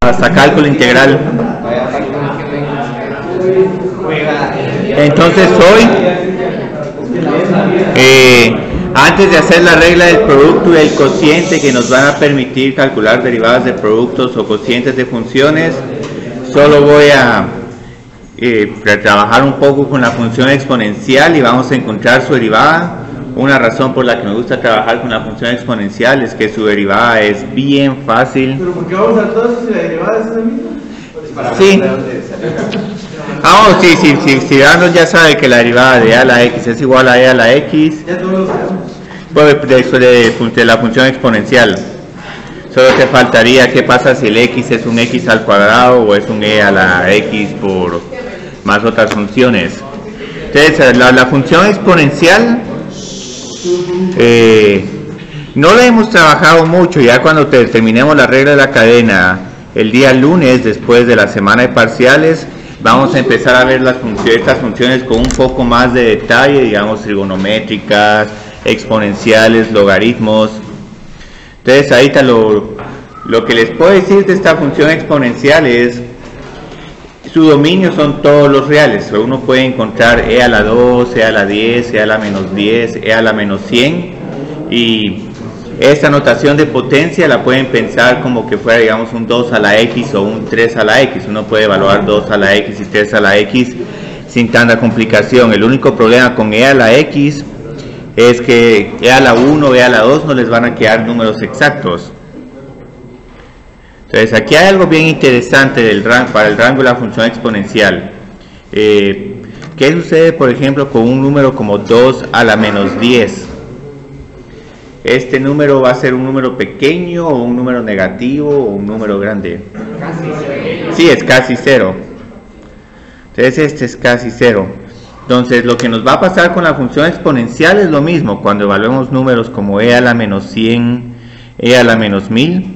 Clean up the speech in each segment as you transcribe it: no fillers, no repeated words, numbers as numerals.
hasta cálculo integral. Entonces hoy, antes de hacer la regla del producto y del cociente que nos van a permitir calcular derivadas de productos o cocientes de funciones, solo voy a trabajar un poco con la función exponencial y vamos a encontrar su derivada. Una razón por la que me gusta trabajar con la función exponencial es que su derivada es bien fácil. ¿Pero por qué vamos a todos si la derivada es la misma? Sí. Si Arnold ya sabe que la derivada de a a la x es igual a e a la x, Ya todos lo sabemos. Pues de la función exponencial. Solo te faltaría qué pasa si el x es un x al cuadrado o es un e a la x por más otras funciones. Entonces la función exponencial no la hemos trabajado mucho. Ya cuando terminemos la regla de la cadena el día lunes, después de la semana de parciales, vamos a empezar a ver estas funciones con un poco más de detalle, digamos trigonométricas, exponenciales, logaritmos. Entonces ahorita lo que les puedo decir de esta función exponencial es su dominio son todos los reales. Uno puede encontrar e a la 2, e a la 10, e a la menos 10, e a la menos 100, y esta notación de potencia la pueden pensar como que fuera, digamos, un 2 a la x o un 3 a la x. Uno puede evaluar 2 a la x y 3 a la x sin tanta complicación. El único problema con e a la x es que e a la 1 o e a la 2 no les van a quedar números exactos. Entonces aquí hay algo bien interesante para el rango de la función exponencial. ¿Qué sucede, por ejemplo, con un número como 2 a la menos 10? ¿Este número va a ser un número pequeño o un número negativo o un número grande? Casi cero. Sí, es casi cero. Entonces este es casi cero. Entonces lo que nos va a pasar con la función exponencial es lo mismo. Cuando evaluemos números como e a la menos 100, e a la menos 1000,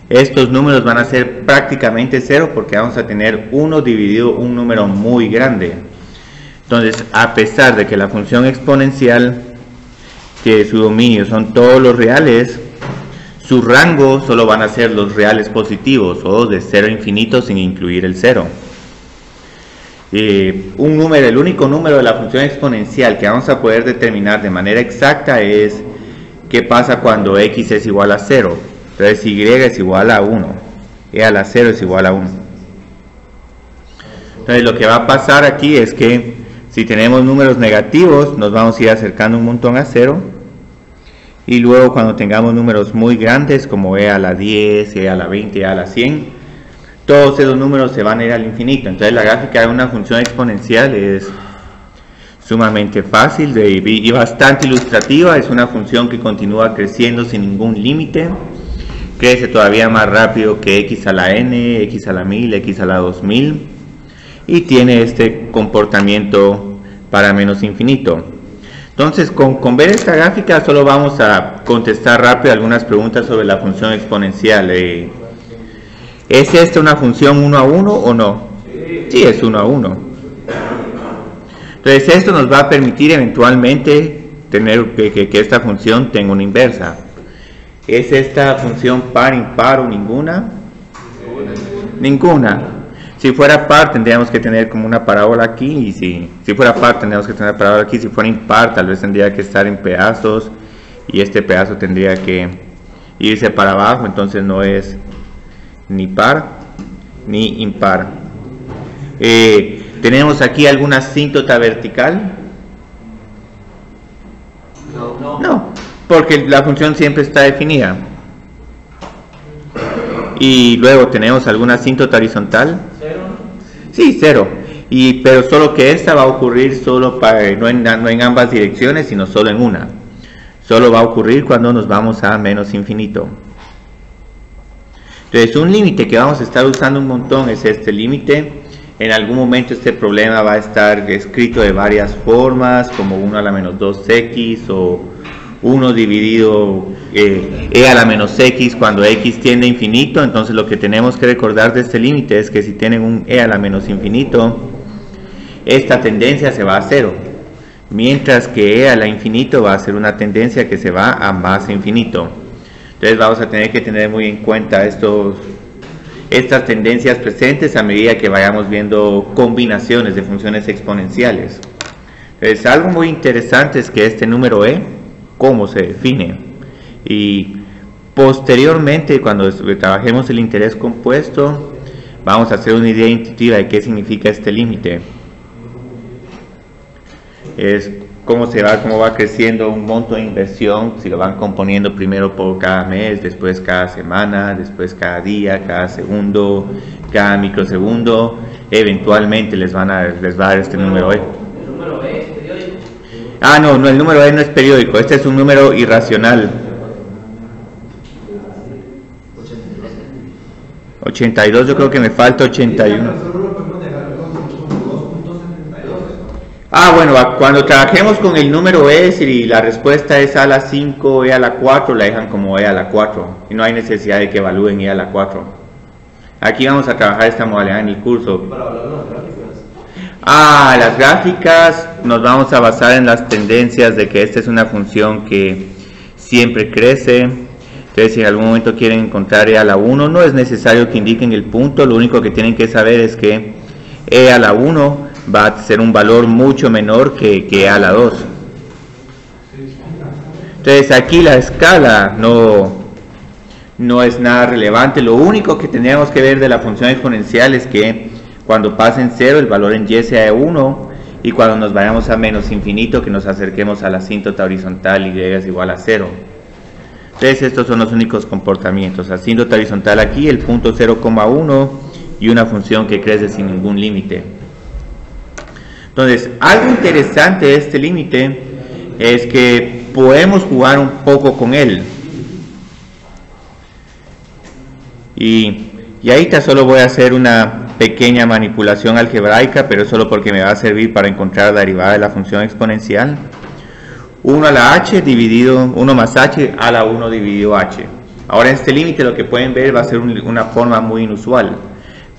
estos números van a ser prácticamente cero porque vamos a tener 1 dividido un número muy grande. Entonces, a pesar de que la función exponencial, que su dominio son todos los reales, su rango solo van a ser los reales positivos o de 0 a infinito sin incluir el 0. El único número de la función exponencial que vamos a poder determinar de manera exacta es qué pasa cuando x es igual a 0. Entonces y es igual a 1, e a la 0 es igual a 1. Entonces lo que va a pasar aquí es que si tenemos números negativos nos vamos a ir acercando un montón a 0, y luego cuando tengamos números muy grandes como e a la 10, e a la 20, e a la 100, todos esos números se van a ir al infinito. Entonces la gráfica de una función exponencial es sumamente fácil y bastante ilustrativa. Es una función que continúa creciendo sin ningún límite. Crece todavía más rápido que x a la n, x a la 1000, x a la 2000, y tiene este comportamiento para menos infinito. Entonces con ver esta gráfica solo vamos a contestar rápido algunas preguntas sobre la función exponencial. ¿Es esta una función 1 a 1 o no? Sí, es 1 a 1. Entonces esto nos va a permitir eventualmente tener que esta función tenga una inversa. ¿Es esta función par, impar o ninguna? Ninguna. Si fuera par tendríamos que tener como una parábola aquí, y si fuera par tendríamos que tener una parábola aquí. Si fuera impar tal vez tendría que estar en pedazos y este pedazo tendría que irse para abajo, entonces no es ni par ni impar. ¿Tenemos aquí alguna asíntota vertical? No, porque la función siempre está definida. Y luego tenemos alguna asíntota horizontal. ¿Cero? Sí, 0. Pero solo que esta va a ocurrir solo no en ambas direcciones, sino solo en una. Solo va a ocurrir cuando nos vamos a menos infinito. Entonces un límite que vamos a estar usando un montón es este límite. En algún momento este problema va a estar escrito de varias formas, como 1 a la menos 2x o 1 dividido e a la menos x cuando x tiende a infinito. Entonces lo que tenemos que recordar de este límite es que si tienen un e a la menos infinito, esta tendencia se va a 0, mientras que e a la infinito va a ser una tendencia que se va a más infinito. Entonces vamos a tener que tener muy en cuenta estas tendencias presentes a medida que vayamos viendo combinaciones de funciones exponenciales. Entonces, algo muy interesante es que este número e, cómo se define, y posteriormente cuando trabajemos el interés compuesto vamos a hacer una idea intuitiva de qué significa este límite. Es cómo va creciendo un monto de inversión, si lo van componiendo primero por cada mes, después cada semana, después cada día, cada segundo, cada microsegundo, eventualmente les va a dar este número e. ¿El número E es periódico? Ah, no, el número e no es periódico, este es un número irracional. 82, yo creo que me falta 81. Ah, bueno, cuando trabajemos con el número e, si la respuesta es a la 5, e a la 4, la dejan como e a la 4 y no hay necesidad de que evalúen e a la 4. Aquí vamos a trabajar esta modalidad en el curso. Para hablar de las gráficas. Las gráficas nos vamos a basar en las tendencias de que esta es una función que siempre crece. Entonces, si en algún momento quieren encontrar e a la 1, no es necesario que indiquen el punto, lo único que tienen que saber es que e a la 1 va a ser un valor mucho menor que e a la 2. Entonces aquí la escala no es nada relevante, lo único que tendríamos que ver de la función exponencial es que cuando pasen 0 el valor en y sea 1 y cuando nos vayamos a menos infinito que nos acerquemos a la asíntota horizontal y es igual a 0. Entonces estos son los únicos comportamientos, asíntota horizontal aquí, el punto 0,1 y una función que crece sin ningún límite. Entonces, algo interesante de este límite es que podemos jugar un poco con él. Y ahorita solo voy a hacer una pequeña manipulación algebraica, pero solo porque me va a servir para encontrar la derivada de la función exponencial. 1 a la h dividido 1 más h a la 1 dividido h. Ahora en este límite lo que pueden ver va a ser una forma muy inusual.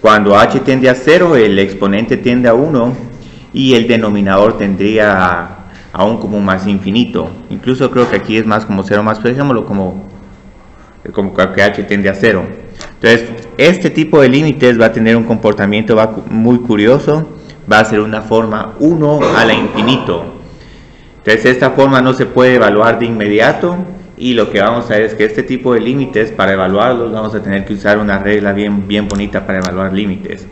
Cuando h tiende a 0, el exponente tiende a 1 y el denominador tendría a un como más infinito. Incluso creo que aquí es más como 0 más, pero dejémoslo como que h tiende a 0. Entonces, este tipo de límites va a tener un comportamiento muy curioso. Va a ser una forma 1 a la infinito. Entonces, esta forma no se puede evaluar de inmediato. Y lo que vamos a ver es que este tipo de límites, para evaluarlos, vamos a tener que usar una regla bien bonita para evaluar límites.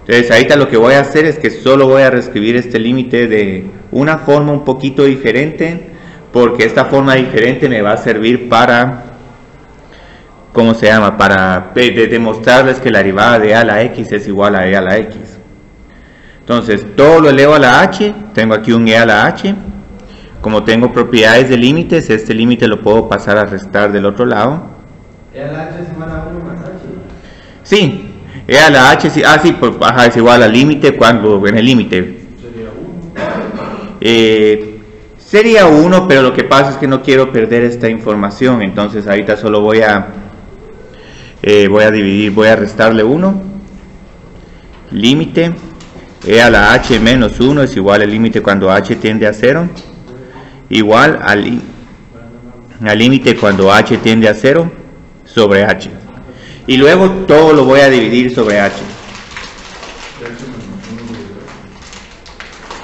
Entonces, ahorita lo que voy a hacer es que solo voy a reescribir este límite de una forma un poquito diferente, porque esta forma diferente me va a servir para, ¿cómo se llama? Para demostrarles que la derivada de e a la x es igual a e a la x. Entonces, todo lo elevo a la h, tengo aquí un e a la h. Como tengo propiedades de límites, este límite lo puedo pasar a restar del otro lado. E a la h es igual a 1 más h. Sí, e a la h, sí, pues, es igual al límite cuando en el límite. Sería 1, pero lo que pasa es que no quiero perder esta información, entonces ahorita solo voy a dividir, voy a restarle 1. Límite, e a la h menos 1 es igual al límite cuando h tiende a 0. Igual al límite cuando h tiende a 0 sobre h. Y luego todo lo voy a dividir sobre h.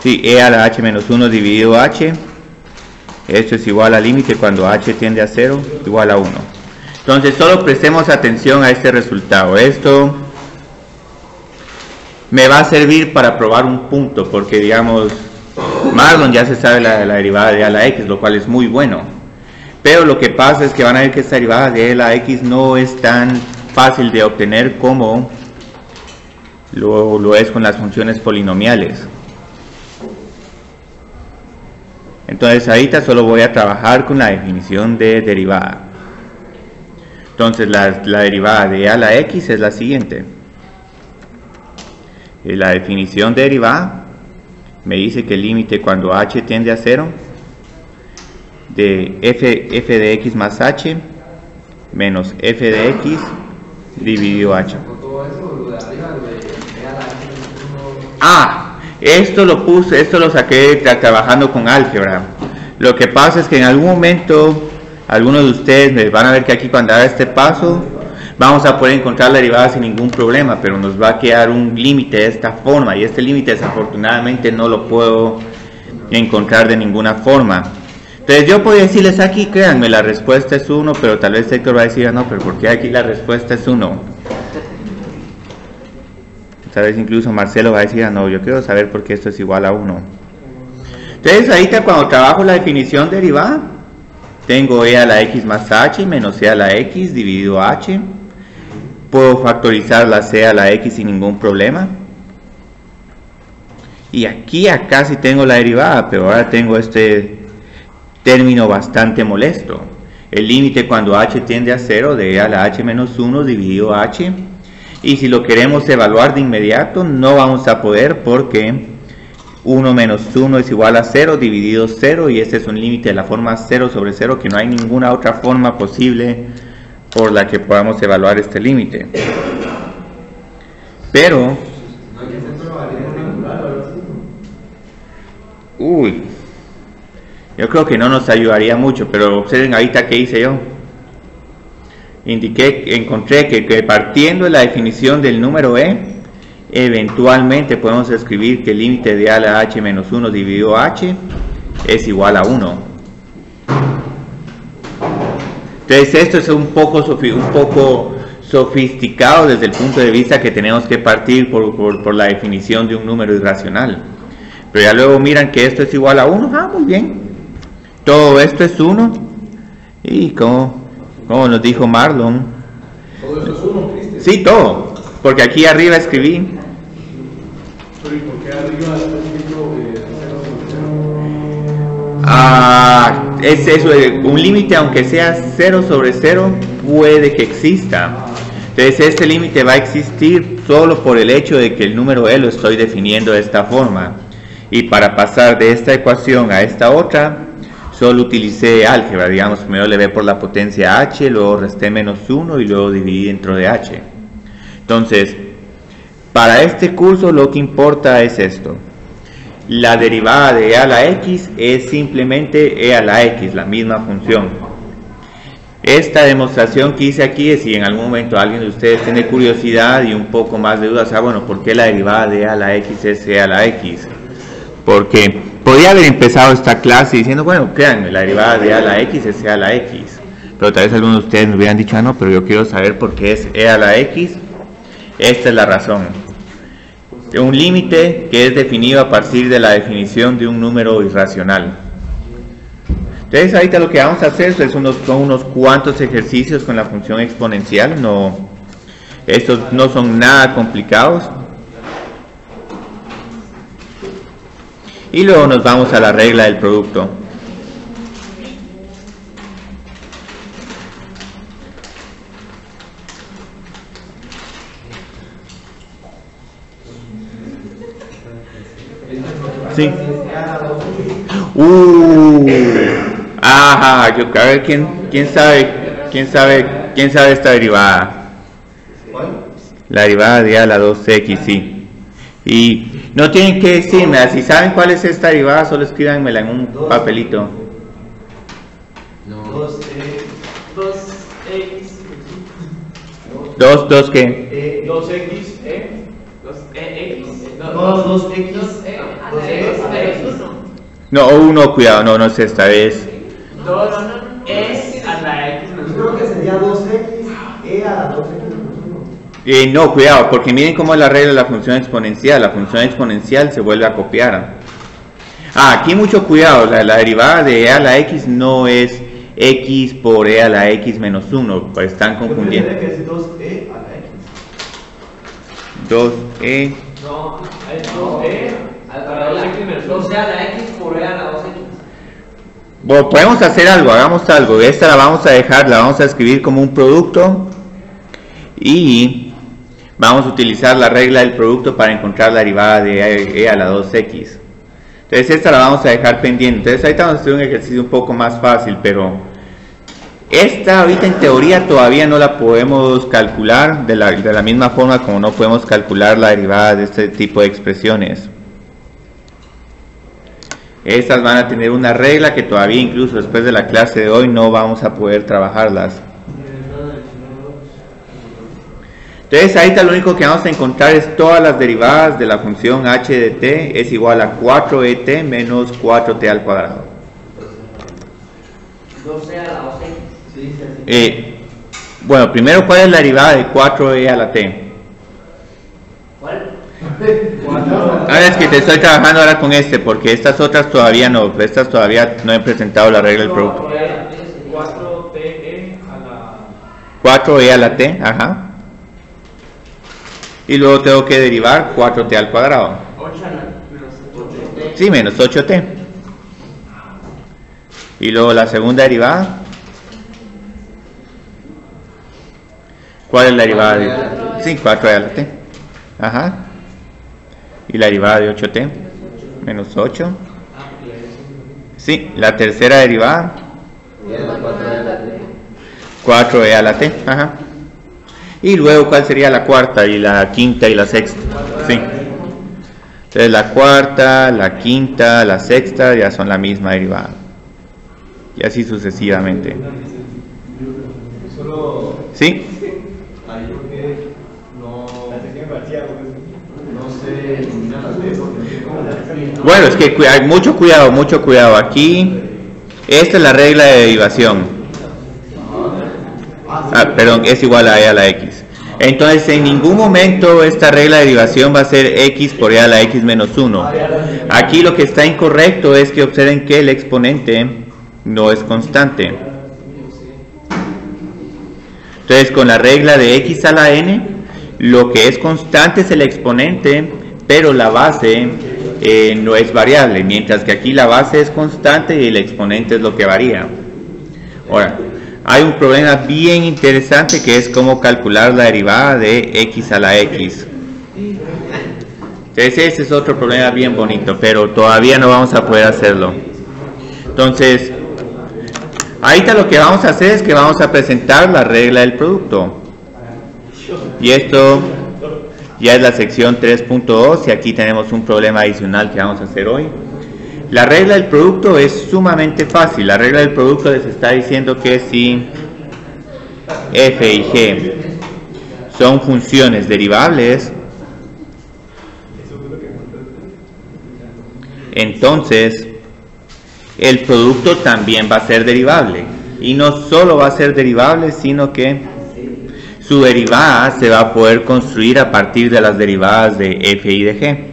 Sí, e a la h menos 1 dividido h. Esto es igual al límite cuando h tiende a 0 igual a 1. Entonces solo prestemos atención a este resultado. Esto me va a servir para probar un punto, porque digamos, Marlon ya se sabe la derivada de e a la x, lo cual es muy bueno. Pero lo que pasa es que van a ver que esta derivada de e a la x no es tan fácil de obtener como lo es con las funciones polinomiales. Entonces ahorita solo voy a trabajar con la definición de derivada. Entonces la derivada de e a la x es la siguiente. La definición de derivada me dice que el límite cuando h tiende a 0 de f de x más h menos f de x dividido h. Esto lo saqué trabajando con álgebra. Lo que pasa es que en algún momento algunos de ustedes me van a ver que aquí cuando haga este paso vamos a poder encontrar la derivada sin ningún problema, pero nos va a quedar un límite de esta forma, y este límite desafortunadamente no lo puedo encontrar de ninguna forma. Entonces yo podría decirles aquí, créanme, la respuesta es 1, pero tal vez Héctor va a decir, no, pero ¿por qué aquí la respuesta es 1? Tal vez incluso Marcelo va a decir, no, yo quiero saber por qué esto es igual a 1. Entonces ahorita cuando trabajo la definición derivada, tengo e a la x más h menos e a la x dividido h. Puedo factorizar la c a la x sin ningún problema. Y aquí acá sí tengo la derivada, pero ahora tengo este término bastante molesto. El límite cuando h tiende a 0 de e a la h menos 1 dividido h. Y si lo queremos evaluar de inmediato, no vamos a poder porque 1 menos 1 es igual a 0 dividido 0, y este es un límite de la forma 0 sobre 0, que no hay ninguna otra forma posible por la que podamos evaluar este límite. Pero yo creo que no nos ayudaría mucho, pero observen ahorita qué hice yo. Encontré que partiendo de la definición del número e, eventualmente podemos escribir que el límite de a la h menos 1 dividido h es igual a 1. Entonces esto es un poco sofisticado desde el punto de vista que tenemos que partir por la definición de un número irracional. Pero ya luego miran que esto es igual a 1, muy bien. Todo esto es 1, y como nos dijo Marlon. Todo eso es 1, Cristian. Sí, todo, porque aquí arriba escribí. Pero ¿y por qué arriba está escrito 0 Es eso, un límite aunque sea 0 sobre 0 puede que exista. Entonces este límite va a existir solo por el hecho de que el número e lo estoy definiendo de esta forma. Y para pasar de esta ecuación a esta otra, solo utilicé álgebra, digamos, primero le ve por la potencia h, luego resté menos 1 y luego dividí dentro de h. Entonces, para este curso lo que importa es esto. La derivada de e a la x es simplemente e a la x, la misma función. Esta demostración que hice aquí es si en algún momento alguien de ustedes tiene curiosidad y un poco más de dudas, bueno, ¿por qué la derivada de e a la x es e a la x? Porque podría haber empezado esta clase diciendo, bueno, créanme, la derivada de e a la x es e a la x. Pero tal vez algunos de ustedes me hubieran dicho, no, pero yo quiero saber por qué es e a la x. Esta es la razón. Un límite que es definido a partir de la definición de un número irracional. Entonces ahorita lo que vamos a hacer son unos cuantos ejercicios con la función exponencial. Estos no son nada complicados. Y luego nos vamos a la regla del producto. Sí. Ajá, yo a ver quién sabe esta derivada. La derivada de a la 2x, sí. Y no tienen que decirme, si saben cuál es esta derivada, solo escríbanmela en un papelito. 2 ¿qué? 2x, 2x, No, 1, cuidado, no es esta vez. 2 a la x menos 1. Yo creo que sería 2x, e a la 2x menos 1. No, cuidado, porque miren cómo es la regla de la función exponencial. La función exponencial se vuelve a copiar. Aquí mucho cuidado, la derivada de e a la x no es x por e a la x menos 1, pues están confundiendo. Yo que es 2e a la x. 2e. No, es 2e a la 2x menos 1. 2e a la x por e a la 2x. Bueno, podemos hacer algo, hagamos algo. Esta la vamos a dejar, la vamos a escribir como un producto. Y vamos a utilizar la regla del producto para encontrar la derivada de e a la 2x. Entonces esta la vamos a dejar pendiente. Entonces ahorita vamos a hacer un ejercicio un poco más fácil, pero esta ahorita en teoría todavía no la podemos calcular de la misma forma como no podemos calcular la derivada de este tipo de expresiones. Estas van a tener una regla que todavía incluso después de la clase de hoy no vamos a poder trabajarlas. Entonces ahorita lo único que vamos a encontrar es todas las derivadas de la función h de t es igual a 4et menos 4t al cuadrado. 2c a la 2x. Sí, sí. Bueno, primero, ¿cuál es la derivada de 4e a la t? ¿Cuál? Ahora es que te estoy trabajando ahora con este, porque estas otras todavía no he presentado la regla del producto. 4TE a la... 4e a la t, ajá. Y luego tengo que derivar 4t al cuadrado. 8 a la menos 8t. Sí, menos 8t. Y luego la segunda derivada. ¿Cuál es la derivada de? Sí, 4e a la t. Ajá. Y la derivada de 8t. Menos 8. Sí, la tercera derivada. 4e a la t. Ajá. Y luego, ¿cuál sería la cuarta y la quinta y la sexta? Sí. Entonces, la cuarta, la quinta, la sexta ya son la misma derivada. Y así sucesivamente. Solo ¿Sí? ahí porque no se elimina las D porque Bueno, es que hay mucho cuidado. Aquí, esta es la regla de derivación. Perdón, es igual a e a la x. Entonces, en ningún momento esta regla de derivación va a ser x por e a la x menos 1. Aquí lo que está incorrecto es que observen que el exponente no es constante. Entonces, con la regla de x a la n, lo que es constante es el exponente, pero la base no es variable, mientras que aquí la base es constante y el exponente es lo que varía. Ahora, hay un problema bien interesante que es cómo calcular la derivada de x a la x. Entonces ese es otro problema bien bonito, pero todavía no vamos a poder hacerlo. Entonces, ahorita lo que vamos a hacer es que vamos a presentar la regla del producto. Y esto ya es la sección 3.2 y aquí tenemos un problema adicional que vamos a hacer hoy. La regla del producto es sumamente fácil. La regla del producto les está diciendo que si f y g son funciones derivables, entonces el producto también va a ser derivable. Y no solo va a ser derivable, sino que su derivada se va a poder construir a partir de las derivadas de f y de g.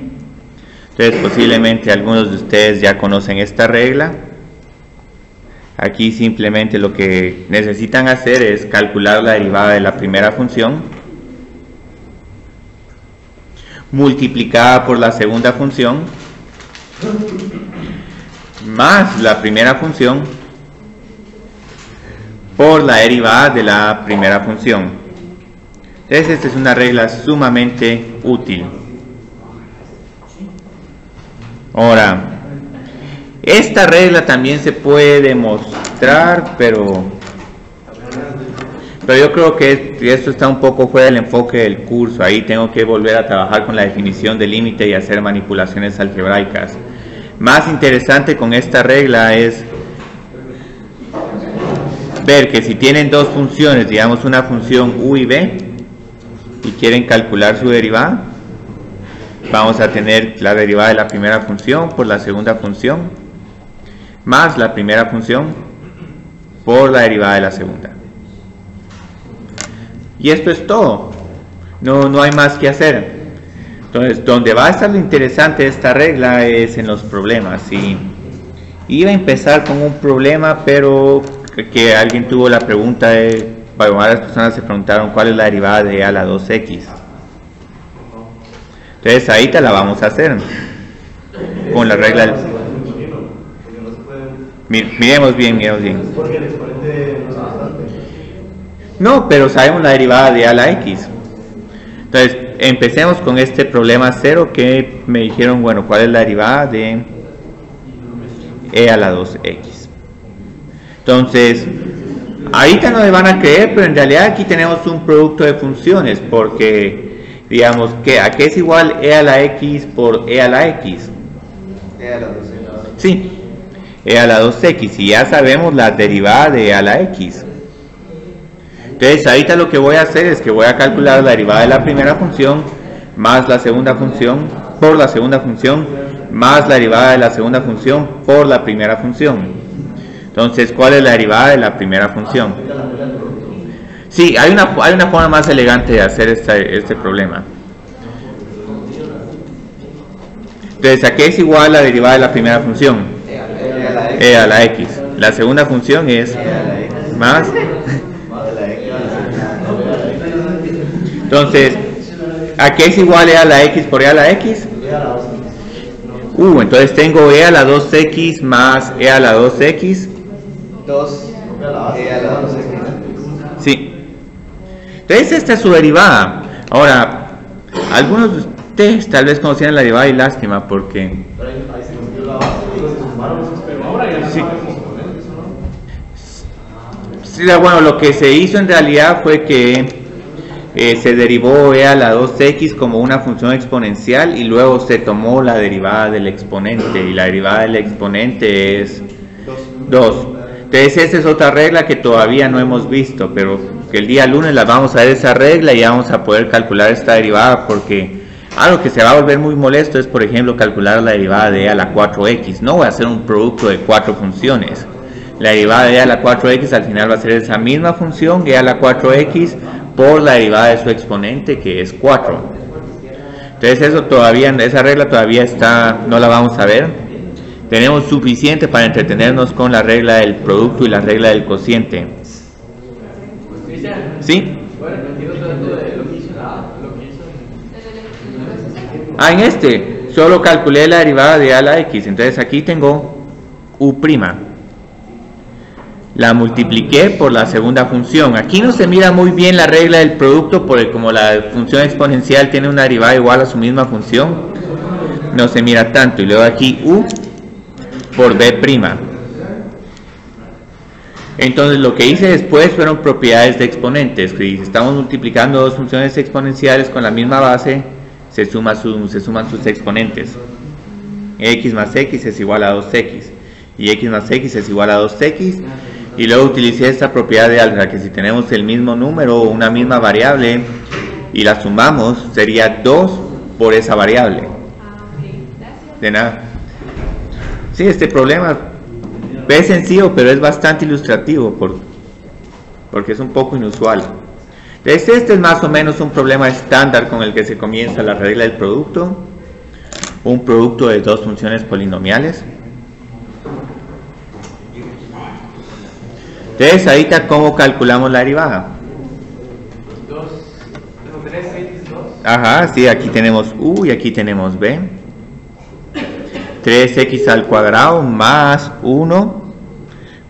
Entonces posiblemente algunos de ustedes ya conocen esta regla. Aquí simplemente lo que necesitan hacer es calcular la derivada de la primera función multiplicada por la segunda función más la primera función por la derivada de la primera función. Entonces esta es una regla sumamente útil. Ahora, esta regla también se puede demostrar, pero yo creo que esto está un poco fuera del enfoque del curso. Ahí tengo que volver a trabajar con la definición de límite y hacer manipulaciones algebraicas. Más interesante con esta regla es ver que si tienen dos funciones, digamos una función u y b, y quieren calcular su derivada, vamos a tener la derivada de la primera función por la segunda función más la primera función por la derivada de la segunda. Y esto es todo. No hay más que hacer. Entonces, donde va a estar lo interesante de esta regla es en los problemas. Y iba a empezar con un problema, pero que alguien tuvo la pregunta de, bueno, varias personas se preguntaron cuál es la derivada de a la 2x. Entonces ahí te la vamos a hacer con la regla del... Miremos bien. porque el exponente no es constante. No, pero sabemos la derivada de a la x. Entonces empecemos con este problema 0 que me dijeron, bueno, ¿cuál es la derivada de e a la 2x? Entonces, ahorita no me van a creer, pero en realidad aquí tenemos un producto de funciones, porque digamos que ¿a qué es igual e a la x por e a la x? E a la 2x. Sí, e a la 2x, y ya sabemos la derivada de e a la x. Entonces ahorita lo que voy a hacer es que voy a calcular la derivada de la primera función más la segunda función por la segunda función más la derivada de la segunda función por la primera función. Entonces, ¿cuál es la derivada de la primera función? Sí, hay una forma más elegante de hacer este problema. Entonces, ¿a qué es igual la derivada de la primera función? E a la x. La segunda función es más. Entonces, ¿a qué es igual e a la x por e a la x? Entonces tengo e a la 2x más e a la 2x. 2 e a la 2x. Sí. Entonces esta es su derivada. Ahora, algunos de ustedes tal vez conocían la derivada y lástima porque... Sí. Sí, bueno, lo que se hizo en realidad fue que se derivó e a la 2x como una función exponencial y luego se tomó la derivada del exponente y la derivada del exponente es 2. Entonces esa es otra regla que todavía no hemos visto, pero que el día lunes la vamos a ver esa regla y ya vamos a poder calcular esta derivada, porque algo que se va a volver muy molesto es, por ejemplo, calcular la derivada de e a la 4x. No voy a hacer un producto de 4 funciones. La derivada de e a la 4x al final va a ser esa misma función, e a la 4x, por la derivada de su exponente, que es 4. Entonces eso todavía, esa regla todavía está, no la vamos a ver. Tenemos suficiente para entretenernos con la regla del producto y la regla del cociente. ¿Sí? En este solo calculé la derivada de a a la x. Entonces aquí tengo u'. La multipliqué por la segunda función. Aquí no se mira muy bien la regla del producto porque como la función exponencial tiene una derivada igual a su misma función, no se mira tanto. Y luego aquí u por b'. Entonces lo que hice después fueron propiedades de exponentes. Si estamos multiplicando dos funciones exponenciales con la misma base, se suman sus exponentes. X más x es igual a 2x y x más x es igual a 2x. Y luego utilicé esta propiedad de álgebra, que si tenemos el mismo número o una misma variable y la sumamos, sería 2 por esa variable. De nada. Sí, este problema es sencillo, pero es bastante ilustrativo porque es un poco inusual. Entonces, este es más o menos un problema estándar con el que se comienza la regla del producto. Un producto de dos funciones polinomiales. Entonces, ahorita, ¿cómo calculamos la derivada? 3x2. Ajá, sí, aquí tenemos u y aquí tenemos b. 3x al cuadrado más 1,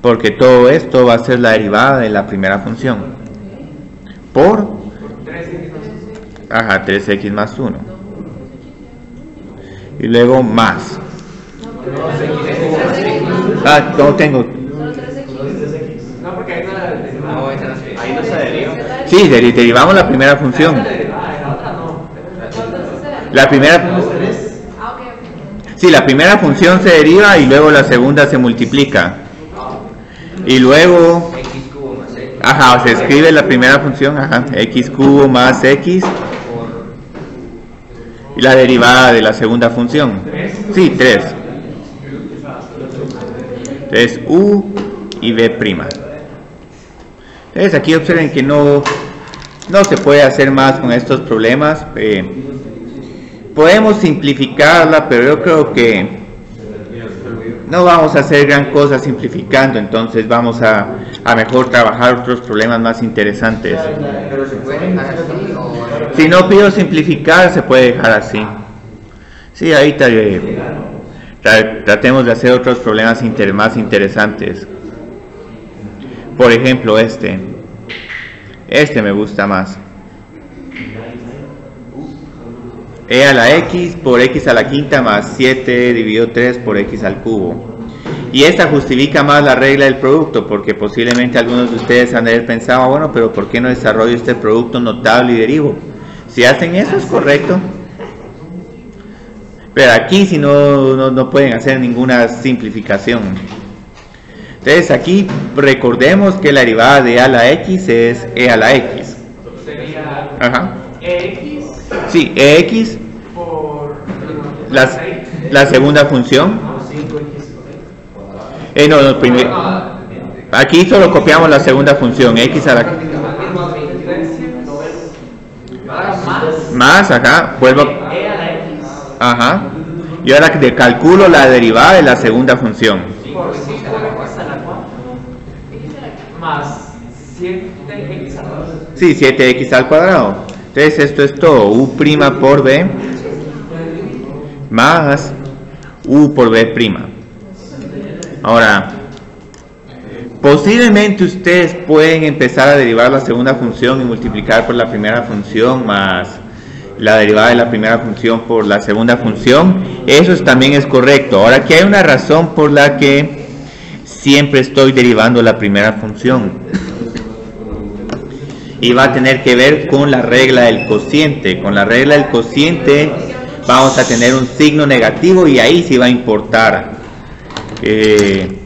porque todo esto va a ser la derivada de la primera función. Por 3x más 1. Ajá, 3x más 1. Y luego más. No tengo. No, porque ahí no se deriva. Sí, derivamos la primera función. La primera. Sí, la primera función se deriva y luego la segunda se multiplica. Y luego. X cubo más x. Ajá, se escribe la primera función, ajá, x cubo más x. Y la derivada de la segunda función. Sí, 3. Entonces, u y b'. Entonces, aquí observen que no se puede hacer más con estos problemas. Podemos simplificarla, pero yo creo que no vamos a hacer gran cosa simplificando. Entonces, vamos a mejor trabajar otros problemas más interesantes. Pero se puede dejar así o... Si no pido simplificar, se puede dejar así. Sí, ahorita tratemos de hacer otros problemas más interesantes. Por ejemplo, este me gusta más. E a la x por x a la quinta más 7 dividido 3 por x al cubo. Y esta justifica más la regla del producto, porque posiblemente algunos de ustedes han de haber pensado, bueno, pero ¿por qué no desarrollo este producto notable y derivo? Si hacen eso es correcto. Pero aquí si no pueden hacer ninguna simplificación. Entonces aquí recordemos que la derivada de a a la x es e a la x. Sería Ajá. EX Sí, ex por la segunda función. No, primero. Aquí solo copiamos la segunda función, x a la más, ajá, vuelvo. E a la X Ajá. Y ahora que calculo la derivada de la segunda función. por 5X a la 4 más 7X a la 2. Sí, 7x al cuadrado. Entonces esto es todo. U' por b más u por b'. Ahora, posiblemente ustedes pueden empezar a derivar la segunda función y multiplicar por la primera función más la derivada de la primera función por la segunda función. Eso también es correcto. Ahora, aquí hay una razón por la que siempre estoy derivando la primera función. Y va a tener que ver con la regla del cociente. Con la regla del cociente vamos a tener un signo negativo y ahí sí va a importar qué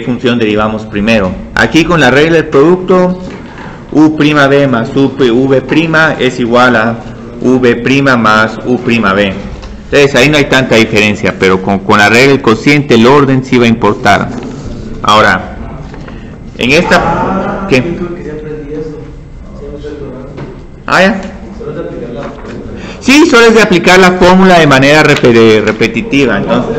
función derivamos primero. Aquí con la regla del producto, u'b más u'v' es igual a v' más u'b. Entonces ahí no hay tanta diferencia, pero con la regla del cociente el orden sí va a importar. Ahora, en esta... ¿Qué? ¿Ya? Sí, solo es de aplicar la fórmula de manera repetitiva. Entonces,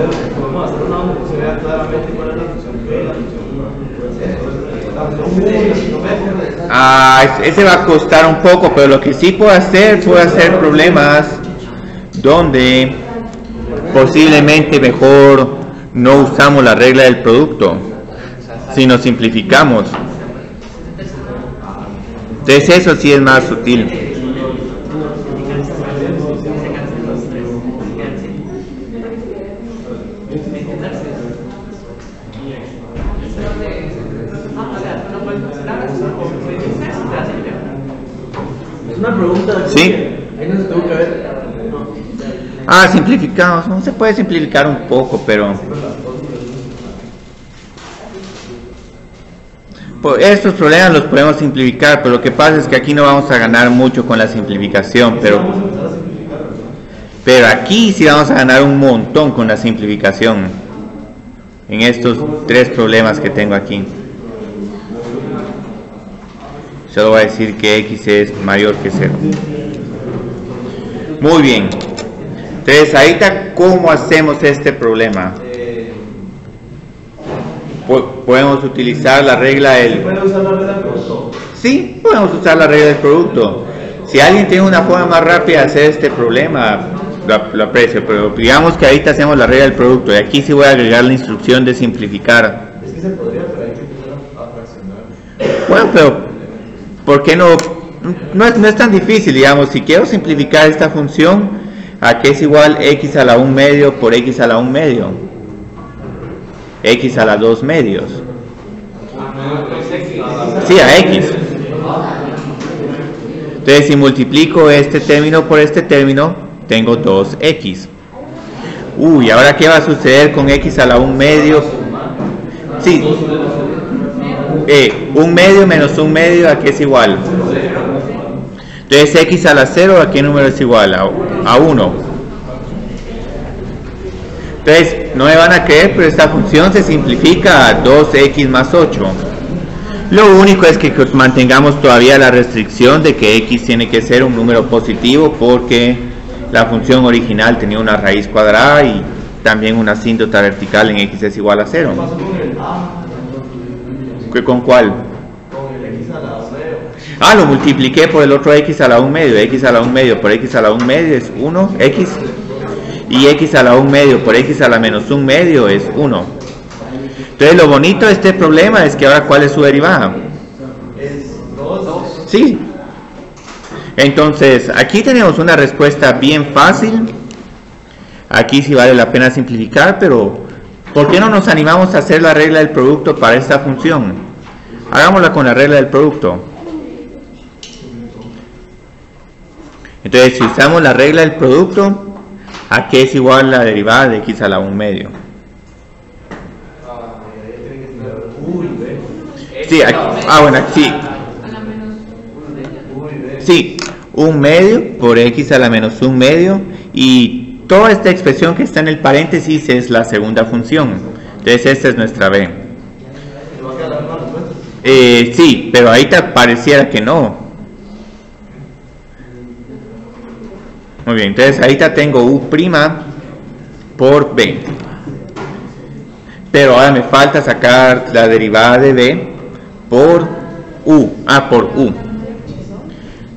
ese va a costar un poco, pero lo que sí puedo hacer problemas donde posiblemente mejor no usamos la regla del producto, sino simplificamos. Entonces eso sí es más sutil. Es una pregunta. Sí. Ahí no se tuvo que ver. Simplificamos. No se puede simplificar un poco, pero estos problemas los podemos simplificar, pero lo que pasa es que aquí no vamos a ganar mucho con la simplificación, pero aquí sí vamos a ganar un montón con la simplificación en estos tres problemas que tengo aquí. Solo voy a decir que x es mayor que 0. Muy bien. Entonces, ahorita, ¿cómo hacemos este problema? Podemos utilizar la regla del... ¿Puede usar la regla del producto? Sí, podemos usar la regla del producto. Si alguien tiene una forma más rápida de hacer este problema, lo aprecio, pero digamos que ahorita hacemos la regla del producto y aquí sí voy a agregar la instrucción de simplificar. Es que se podría, pero hay que empezar a fraccionar. Bueno, pero ¿por qué no? No es tan difícil, digamos, si quiero simplificar esta función, ¿a qué es igual x a la 1 medio por x a la 1 medio? X a la 2 medios. Sí, a x. Entonces, si multiplico este término por este término, tengo 2x. Uy, ¿ahora qué va a suceder con x a la 1 medio? Sí. 1 medio menos 1 medio, ¿a qué es igual? Entonces, x a la 0, ¿a qué número es igual? A 1. Entonces, no me van a creer, pero esta función se simplifica a 2x más 8. Lo único es que mantengamos todavía la restricción de que x tiene que ser un número positivo porque la función original tenía una raíz cuadrada y también una asíntota vertical en x es igual a 0. ¿Qué pasó con el a? ¿Con cuál? Con el x a la 0. Lo multipliqué por el otro x a la 1 medio. X a la 1 medio por x a la 1 medio es 1, x. Y x a la 1 medio por x a la menos 1 medio es 1. Entonces lo bonito de este problema es que ahora ¿cuál es su derivada? Es 2. Sí. Entonces aquí tenemos una respuesta bien fácil. Aquí sí vale la pena simplificar, pero ¿por qué no nos animamos a hacer la regla del producto para esta función? Hagámosla con la regla del producto. Entonces si usamos la regla del producto, ¿a qué es igual la derivada de x a la 1 medio? Sí, aquí, bueno, sí. Sí, 1 medio por x a la menos 1 medio, y toda esta expresión que está en el paréntesis es la segunda función. Entonces esta es nuestra b. Sí, pero ahí te pareciera que no. Muy bien, entonces ahí te tengo u' por b. Pero ahora me falta sacar la derivada de b por u. Por u.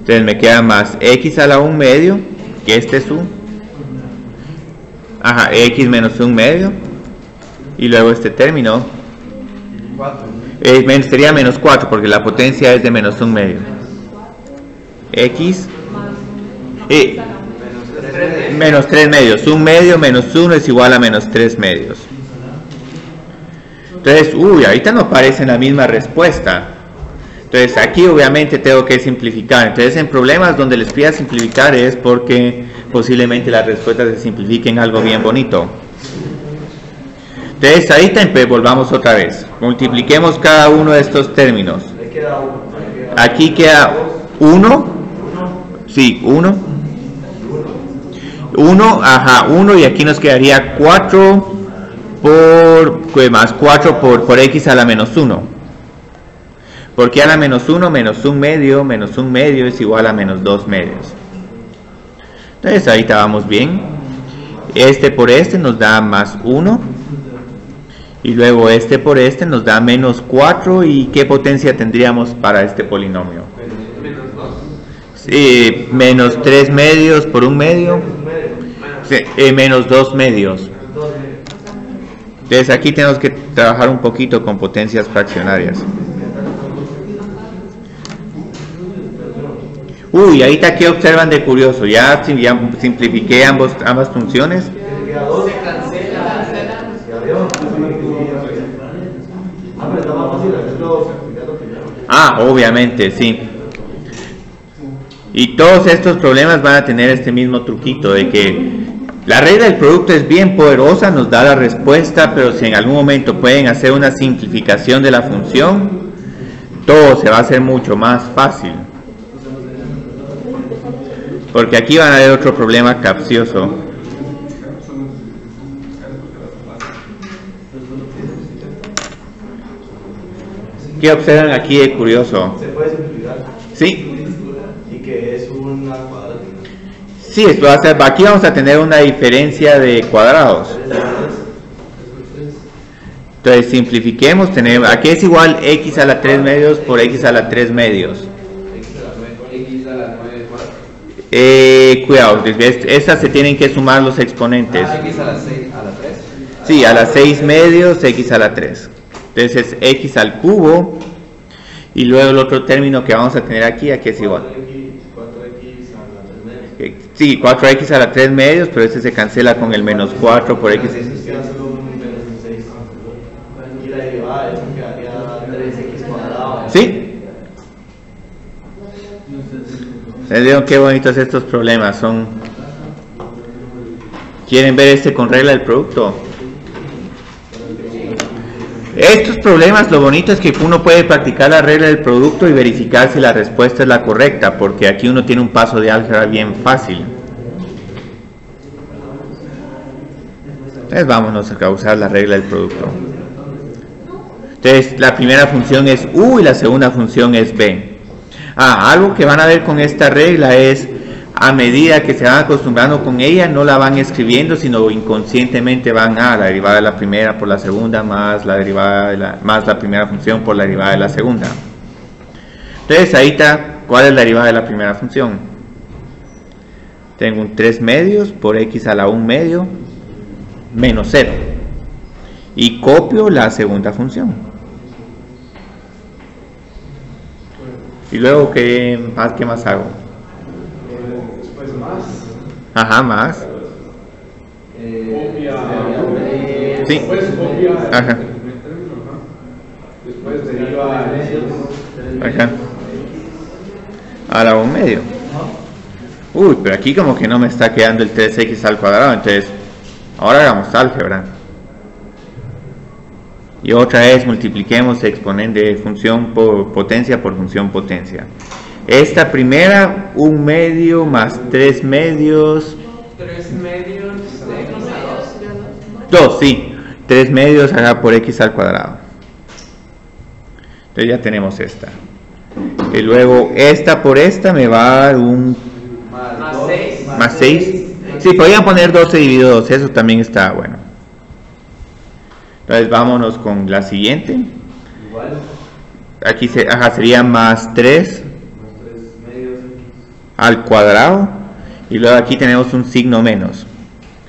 Entonces me queda más x a la 1 medio, que este es u. X menos 1 medio. Y luego este término. Sería menos 4, porque la potencia es de menos 1 medio. X. Menos 3 medios. 1 medio menos 1 es igual a menos 3 medios. Entonces, ahorita no aparece la misma respuesta. Entonces, aquí obviamente tengo que simplificar. Entonces, en problemas donde les pida simplificar es porque posiblemente las respuestas se simplifiquen algo bien bonito. Entonces, ahorita volvamos otra vez. Multipliquemos cada uno de estos términos. Aquí queda 1. Sí, 1. 1, y aquí nos quedaría 4 más 4 por x a la menos 1. Porque a la menos 1 menos 1 medio es igual a menos 2 medios. Entonces ahorita vamos bien. Este por este nos da más 1. Y luego este por este nos da menos 4. ¿Y qué potencia tendríamos para este polinomio? Menos 3 medios por 1 medio. Menos 2 medios. Entonces aquí tenemos que trabajar un poquito con potencias fraccionarias. Ahorita ¿qué observan de curioso? Ya simplifiqué ambas funciones. Obviamente, sí. Y todos estos problemas van a tener este mismo truquito de que la regla del producto es bien poderosa, nos da la respuesta, pero si en algún momento pueden hacer una simplificación de la función, todo se va a hacer mucho más fácil. Porque aquí van a haber otro problema capcioso. ¿Qué observan aquí de curioso? ¿Se puede simplificar? Sí. ¿Y que es una cuadrada? Sí, esto va a ser, aquí vamos a tener una diferencia de cuadrados. Entonces simplifiquemos, tenemos, aquí es igual x a la 3 medios por x a la 3 medios. X a la 9 Cuidado, estas se tienen que sumar los exponentes. X a la 6, a la 3. Sí, a las 6 medios, x a la 3. Entonces es x al cubo. Y luego el otro término que vamos a tener aquí es igual. 4x a la 3 medios. Sí, 4x a la 3 medios, pero ese se cancela con el menos 4 por x. Queda solo un menos 6. Y la derivada eso quedaría 3x cuadrado. ¿Sí? Les digo qué bonitos estos problemas son. ¿Quieren ver este con regla del producto? Estos problemas, lo bonito es que uno puede practicar la regla del producto y verificar si la respuesta es la correcta, porque aquí uno tiene un paso de álgebra bien fácil. Entonces vámonos a usar la regla del producto. Entonces la primera función es u y la segunda función es b. Algo que van a ver con esta regla es, a medida que se van acostumbrando con ella, no la van escribiendo, sino inconscientemente van la derivada de la primera por la segunda, más la derivada de más la primera función por la derivada de la segunda. Entonces ahí está, ¿cuál es la derivada de la primera función? Tengo un 3 medios por x a la 1 medio menos 0. Y copio la segunda función. Y luego, ¿qué más hago? Después más. Más. Sí. Ajá. Después deriva a la 1 medio. Pero aquí como que no me está quedando el 3x al cuadrado, entonces ahora hagamos álgebra. Y otra vez multipliquemos exponente de función por potencia por función potencia. Esta primera, 1 medio más 3 medios. 3 medios x a 2, sí. 3 medios acá por x al cuadrado. Entonces ya tenemos esta. Y luego esta por esta me va a dar un... Más 6. Sí, podrían poner 12 dividido 2. Eso también está bueno. Entonces vámonos con la siguiente. Igual. Aquí sería más 3 medios al cuadrado. Y luego aquí tenemos un signo menos.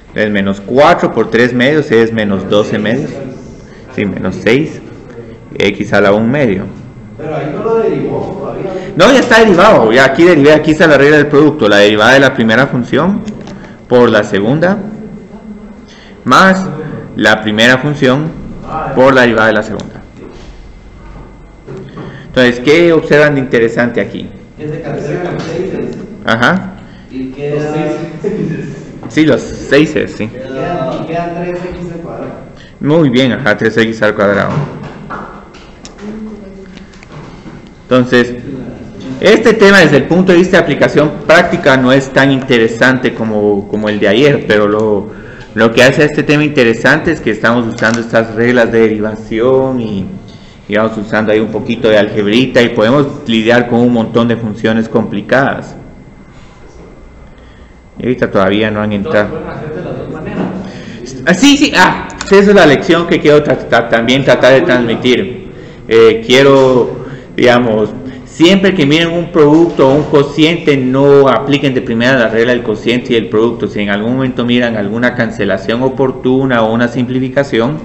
Entonces menos 4 por 3 medios es menos 12 medios. Sí, menos 6. X a la 1 medio. Pero ahí no lo derivó todavía. No, ya está derivado. Ya aquí derivé. Aquí está la regla del producto. La derivada de la primera función por la segunda. Más la primera función por la derivada de la segunda. Entonces, ¿qué observan de interesante aquí? Que se cancelan 6. Ajá. Y queda... Sí, los 6 sí. Y quedan 3x al cuadrado. Muy bien, ajá, 3x al cuadrado. Entonces, este tema desde el punto de vista de aplicación práctica no es tan interesante como el de ayer, pero lo que hace a este tema interesante es que estamos usando estas reglas de derivación y vamos usando ahí un poquito de algebrita y podemos lidiar con un montón de funciones complicadas. Y ahorita todavía no han entrado. Pueden hacer de las dos maneras. Sí, esa es la lección que quiero también tratar de transmitir. Quiero, digamos, siempre que miren un producto o un cociente, no apliquen de primera la regla del cociente y del producto. Si en algún momento miran alguna cancelación oportuna o una simplificación,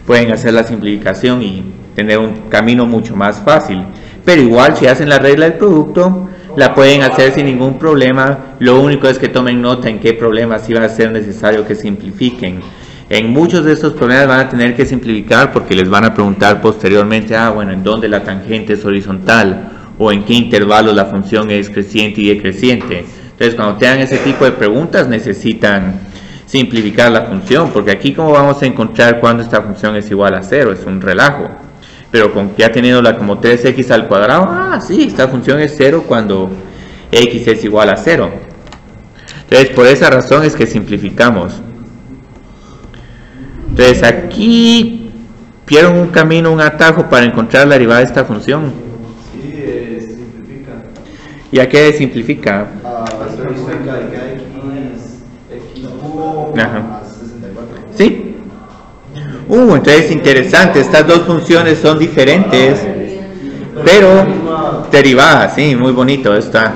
pueden hacer la simplificación y tener un camino mucho más fácil. Pero igual, si hacen la regla del producto, la pueden hacer sin ningún problema. Lo único es que tomen nota en qué problemas sí va a ser necesario que simplifiquen. En muchos de estos problemas van a tener que simplificar porque les van a preguntar posteriormente, bueno, ¿en dónde la tangente es horizontal? ¿O en qué intervalos la función es creciente y decreciente? Entonces, cuando tengan ese tipo de preguntas, necesitan simplificar la función, porque aquí como vamos a encontrar cuando esta función es igual a 0, es un relajo. Pero con que ha tenido como 3x al cuadrado, sí, esta función es 0 cuando x es igual a 0. Entonces, por esa razón es que simplificamos. Entonces, aquí vieron un camino, un atajo para encontrar la derivada de esta función. Sí, simplifica. ¿Y a qué simplifica? La estadística de que x cubo Ajá. más 64. ¿Sí? Entonces interesante, estas dos funciones son diferentes, pero derivadas, sí, muy bonito está.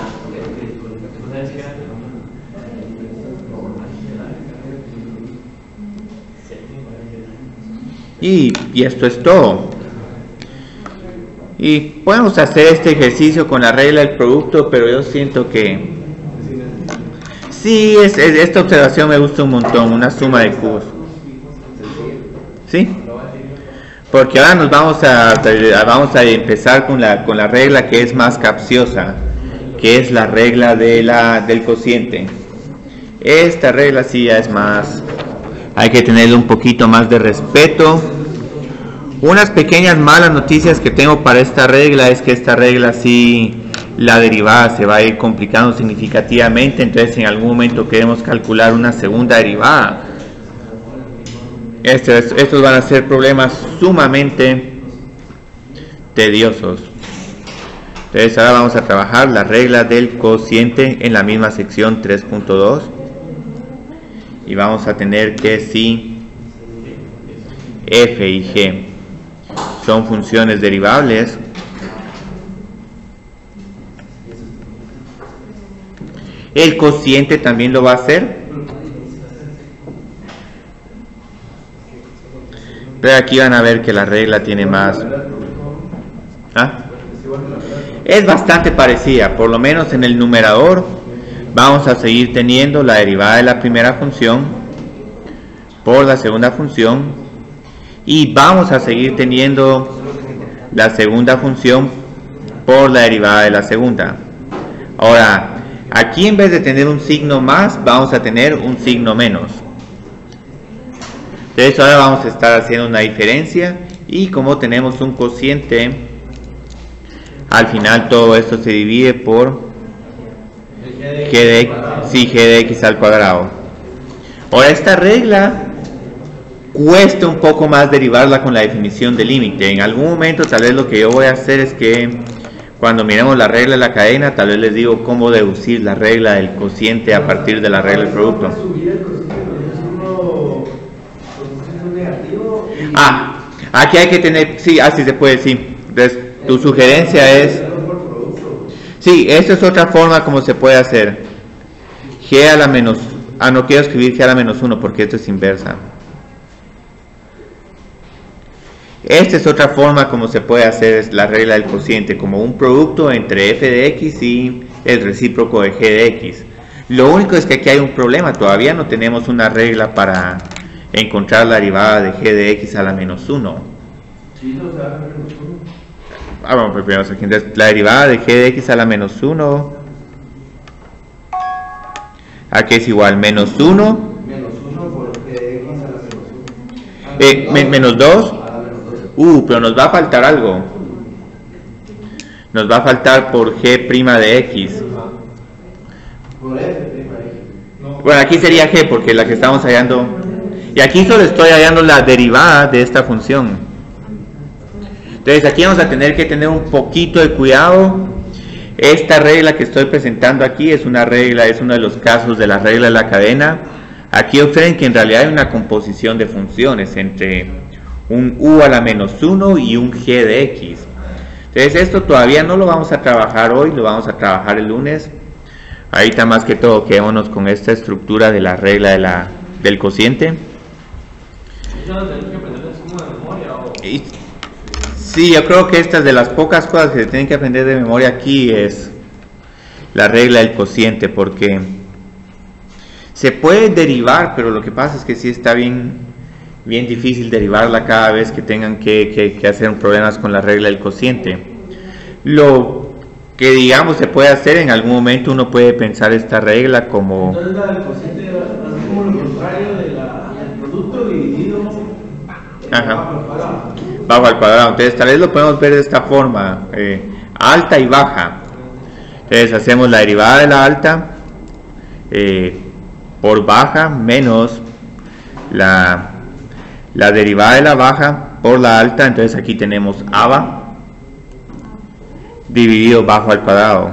Y esto es todo. Y podemos hacer este ejercicio con la regla del producto, pero yo siento que sí, esta observación me gusta un montón, una suma de cubos. ¿Sí? Porque ahora nos vamos a empezar con la regla que es más capciosa, que es la regla del cociente. Esta regla sí ya es más, hay que tenerle un poquito más de respeto. Unas pequeñas malas noticias que tengo para esta regla es que esta regla sí, la derivada se va a ir complicando significativamente, entonces en algún momento queremos calcular una segunda derivada. Estos van a ser problemas sumamente tediosos. Entonces ahora vamos a trabajar la regla del cociente en la misma sección 3.2 y vamos a tener que si f y g son funciones derivables, el cociente también lo va a hacer. Pero aquí van a ver que la regla tiene más. Es bastante parecida, por lo menos en el numerador vamos a seguir teniendo la derivada de la primera función por la segunda función y vamos a seguir teniendo la segunda función por la derivada de la segunda. Ahora, aquí en vez de tener un signo más, vamos a tener un signo menos. De hecho, ahora vamos a estar haciendo una diferencia Y como tenemos un cociente, al final todo esto se divide por g de x al cuadrado. Ahora esta regla cuesta un poco más derivarla con la definición de límite. En algún momento tal vez lo que yo voy a hacer es que cuando miremos la regla de la cadena, tal vez les digo cómo deducir la regla del cociente a partir de la regla del producto. Aquí hay que tener, sí, así se puede, sí. Entonces, tu sugerencia es, sí, esta es otra forma como se puede hacer. G a la menos, no quiero escribir G a la menos 1 porque esto es inversa. Esta es otra forma como se puede hacer es la regla del cociente, como un producto entre f de x y el recíproco de g de x. Lo único es que aquí hay un problema, todavía no tenemos una regla para encontrar la derivada de g de x a la menos 1. Vamos primero aquí. Entonces, la derivada de g de x a la menos 1, aquí es igual menos 1 por g de x a la menos 1. Menos 2. Pero nos va a faltar algo. Nos va a faltar por g' de x. Por f' de x. Bueno, aquí sería g porque es la que estamos hallando. Y aquí solo estoy hallando la derivada de esta función. Entonces aquí vamos a tener que tener un poquito de cuidado. Esta regla que estoy presentando aquí es una regla, es uno de los casos de la regla de la cadena. Aquí observen que en realidad hay una composición de funciones entre un u a la menos 1 y un g de x. Entonces esto todavía no lo vamos a trabajar hoy, lo vamos a trabajar el lunes. Ahorita más que todo quedémonos con esta estructura de la regla del cociente. Sí, yo creo que esta es de las pocas cosas que se tienen que aprender de memoria aquí, es la regla del cociente, porque se puede derivar, pero lo que pasa es que sí está bien difícil derivarla cada vez que tengan que hacer problemas con la regla del cociente. Lo que digamos se puede hacer en algún momento, uno puede pensar esta regla como... Entonces la del cociente es como lo contrario del producto dividido bajo al cuadrado. Entonces tal vez lo podemos ver de esta forma, alta y baja. Entonces hacemos la derivada de la alta por baja menos la derivada de la baja por la alta. Entonces aquí tenemos ABA dividido bajo al cuadrado,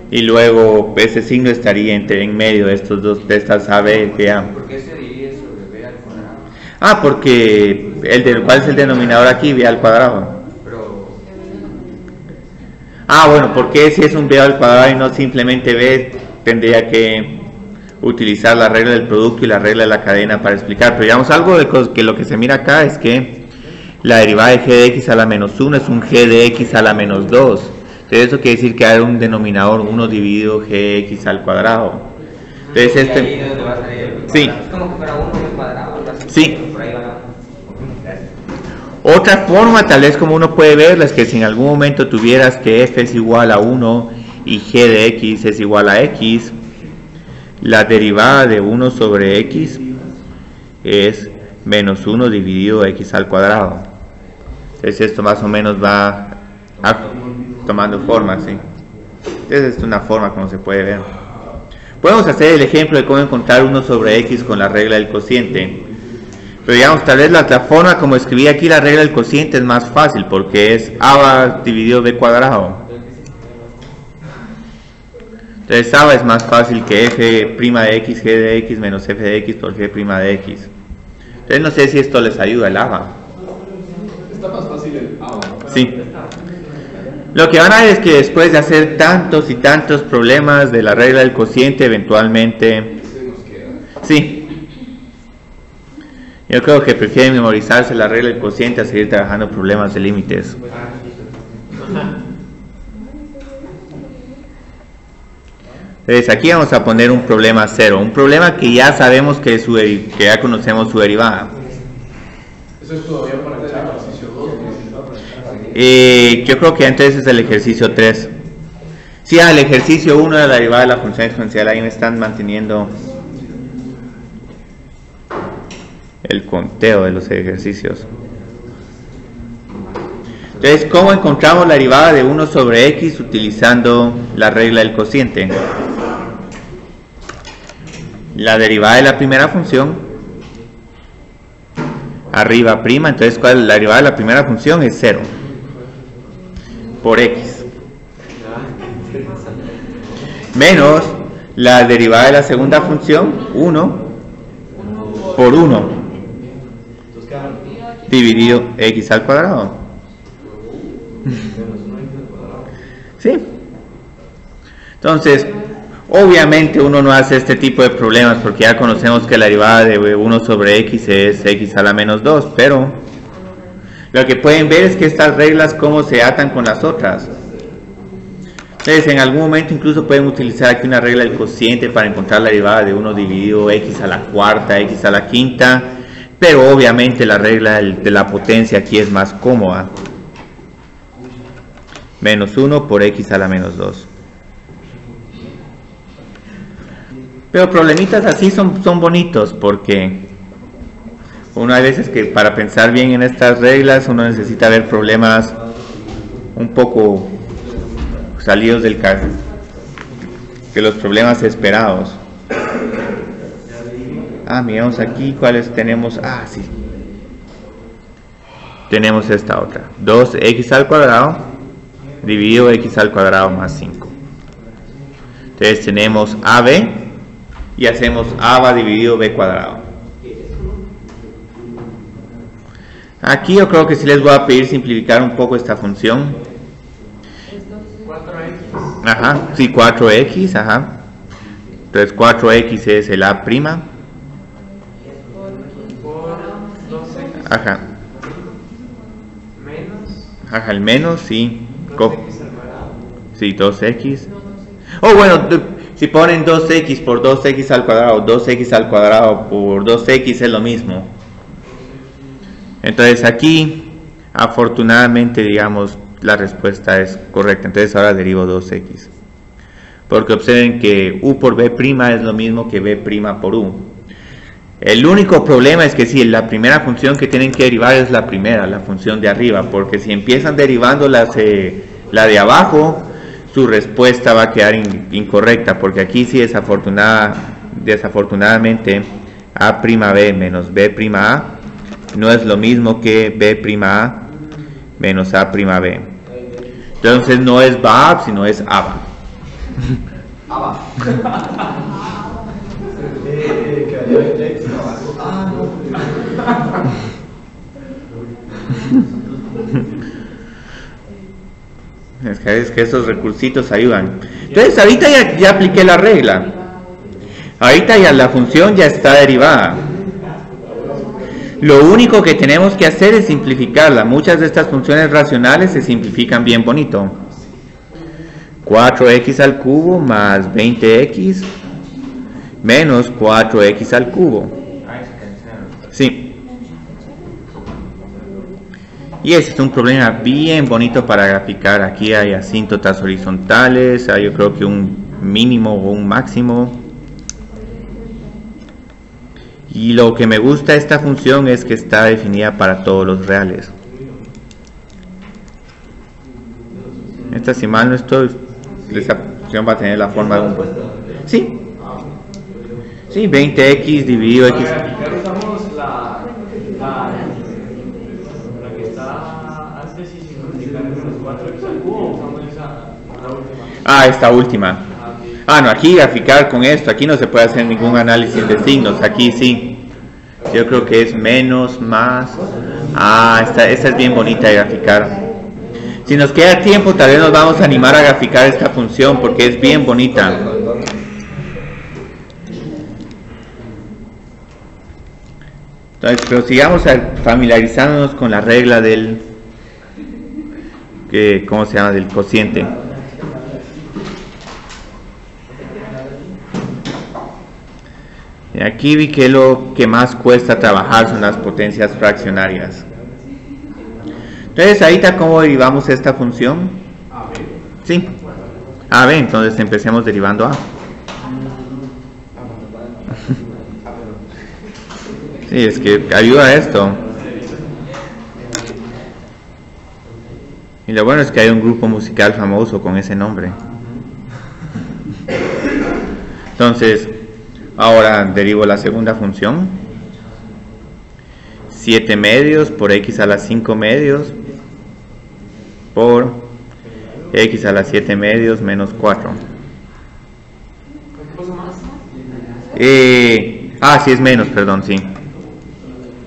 y luego ese signo estaría en medio de estos dos, de estas AB y A. ¿Por qué se divide sobre B al cuadrado? Porque ¿cuál es el denominador aquí? B al cuadrado. Bueno, porque si es un B al cuadrado y no simplemente B, tendría que utilizar la regla del producto y la regla de la cadena para explicar. Pero digamos, algo de que lo que se mira acá es que la derivada de g de x a la menos 1 es un g de x a la menos 2. Entonces eso quiere decir que hay un denominador 1 dividido g de x al cuadrado. Entonces ahí es donde va a salir el cuadrado. Sí. Es como que fuera 1 al cuadrado. Sí. Por ahí va. Otra forma tal vez como uno puede verla es que si en algún momento tuvieras que f es igual a 1 y g de x es igual a x, la derivada de 1 sobre x es menos 1 dividido x al cuadrado. Entonces esto más o menos va tomando forma, ¿sí? Entonces es una forma como se puede ver. Podemos hacer el ejemplo de cómo encontrar 1 sobre x con la regla del cociente. Pero digamos, tal vez la forma como escribí aquí la regla del cociente es más fácil, porque es a dividido b cuadrado. Entonces a es más fácil que f' de x, g de x menos f de x por g' de x. Entonces no sé si esto les ayuda el ABA. Está más fácil el ABA. Sí. Lo que van a ver es que después de hacer tantos y tantos problemas de la regla del cociente, eventualmente... Sí. Yo creo que prefieren memorizarse la regla del cociente a seguir trabajando problemas de límites. Entonces aquí vamos a poner un problema 0, un problema que ya sabemos que ya conocemos su derivada. Eso es todavía para el ejercicio 2. Yo creo que entonces es el ejercicio 3. Sí, el ejercicio 1 de la derivada de la función exponencial, ahí me están manteniendo el conteo de los ejercicios. Entonces, ¿cómo encontramos la derivada de 1 sobre x utilizando la regla del cociente? La derivada de la primera función, arriba prima, entonces ¿cuál es la derivada de la primera función? Es 0 por x. Menos la derivada de la segunda función, 1 por 1 dividido x al cuadrado. ¿Sí? Entonces, obviamente uno no hace este tipo de problemas porque ya conocemos que la derivada de 1 sobre x es x a la menos 2, pero lo que pueden ver es que estas reglas cómo se atan con las otras. Entonces, en algún momento incluso pueden utilizar aquí una regla del cociente para encontrar la derivada de 1 dividido x a la cuarta, x a la quinta, pero obviamente la regla de la potencia aquí es más cómoda. Menos 1 por x a la menos 2. Pero problemitas así son bonitos porque uno hay veces que para pensar bien en estas reglas uno necesita ver problemas un poco salidos del caso, que los problemas esperados. Miramos aquí cuáles tenemos. Sí, tenemos esta otra, 2x al cuadrado dividido x al cuadrado más 5. Entonces tenemos AB y hacemos a dividido b cuadrado. Aquí yo creo que sí les voy a pedir simplificar un poco esta función. 4x. Ajá, sí, 4x, ajá. Entonces 4x es el a'. Por 2x. Ajá. Menos. Ajá, el menos, sí. 2x al cuadrado. Sí, 2x. Bueno, si ponen 2x por 2x al cuadrado, 2x al cuadrado por 2x es lo mismo. Entonces aquí, afortunadamente, digamos, la respuesta es correcta. Entonces ahora derivo 2x. Porque observen que u por b' es lo mismo que b' por u. El único problema es que si la primera función que tienen que derivar es la primera, la función de arriba. Porque si empiezan derivando la de abajo, su respuesta va a quedar incorrecta. Porque aquí sí desafortunadamente a'b menos b'a no es lo mismo que b'a menos a'b. Entonces no es ba'ab, sino es aba. Es que esos recursitos ayudan. Entonces ahorita ya apliqué la regla. Ahorita ya la función ya está derivada. Lo único que tenemos que hacer es simplificarla. Muchas de estas funciones racionales se simplifican bien bonito. 4x al cubo más 20x menos 4x al cubo. Sí. Y ese es un problema bien bonito para graficar. Aquí hay asíntotas horizontales, hay yo creo que un mínimo o un máximo. Y lo que me gusta de esta función es que está definida para todos los reales. Esta, si mal no estoy, esta función va a tener la forma de un... Sí. Sí, 20x dividido x. Usamos la que está antes y sin multiplicar menos 4x al cubo, usamos la última. Esta última. No, aquí graficar con esto, aquí no se puede hacer ningún análisis de signos, aquí sí. Yo creo que es menos, más. Esta es bien bonita de graficar. Si nos queda tiempo, tal vez nos vamos a animar a graficar esta función porque es bien bonita. Entonces, pero sigamos familiarizándonos con la regla del ¿cómo se llama? Del cociente. Y aquí vi que lo que más cuesta trabajar son las potencias fraccionarias. Entonces, ahorita, ¿cómo derivamos esta función? Sí, AB, entonces empecemos derivando A. Sí, es que ayuda a esto. lo bueno es que hay un grupo musical famoso con ese nombre. Entonces, ahora derivo la segunda función. 7 medios por x a la 5 medios por x a la 7 medios menos 4. Sí es menos, perdón, sí.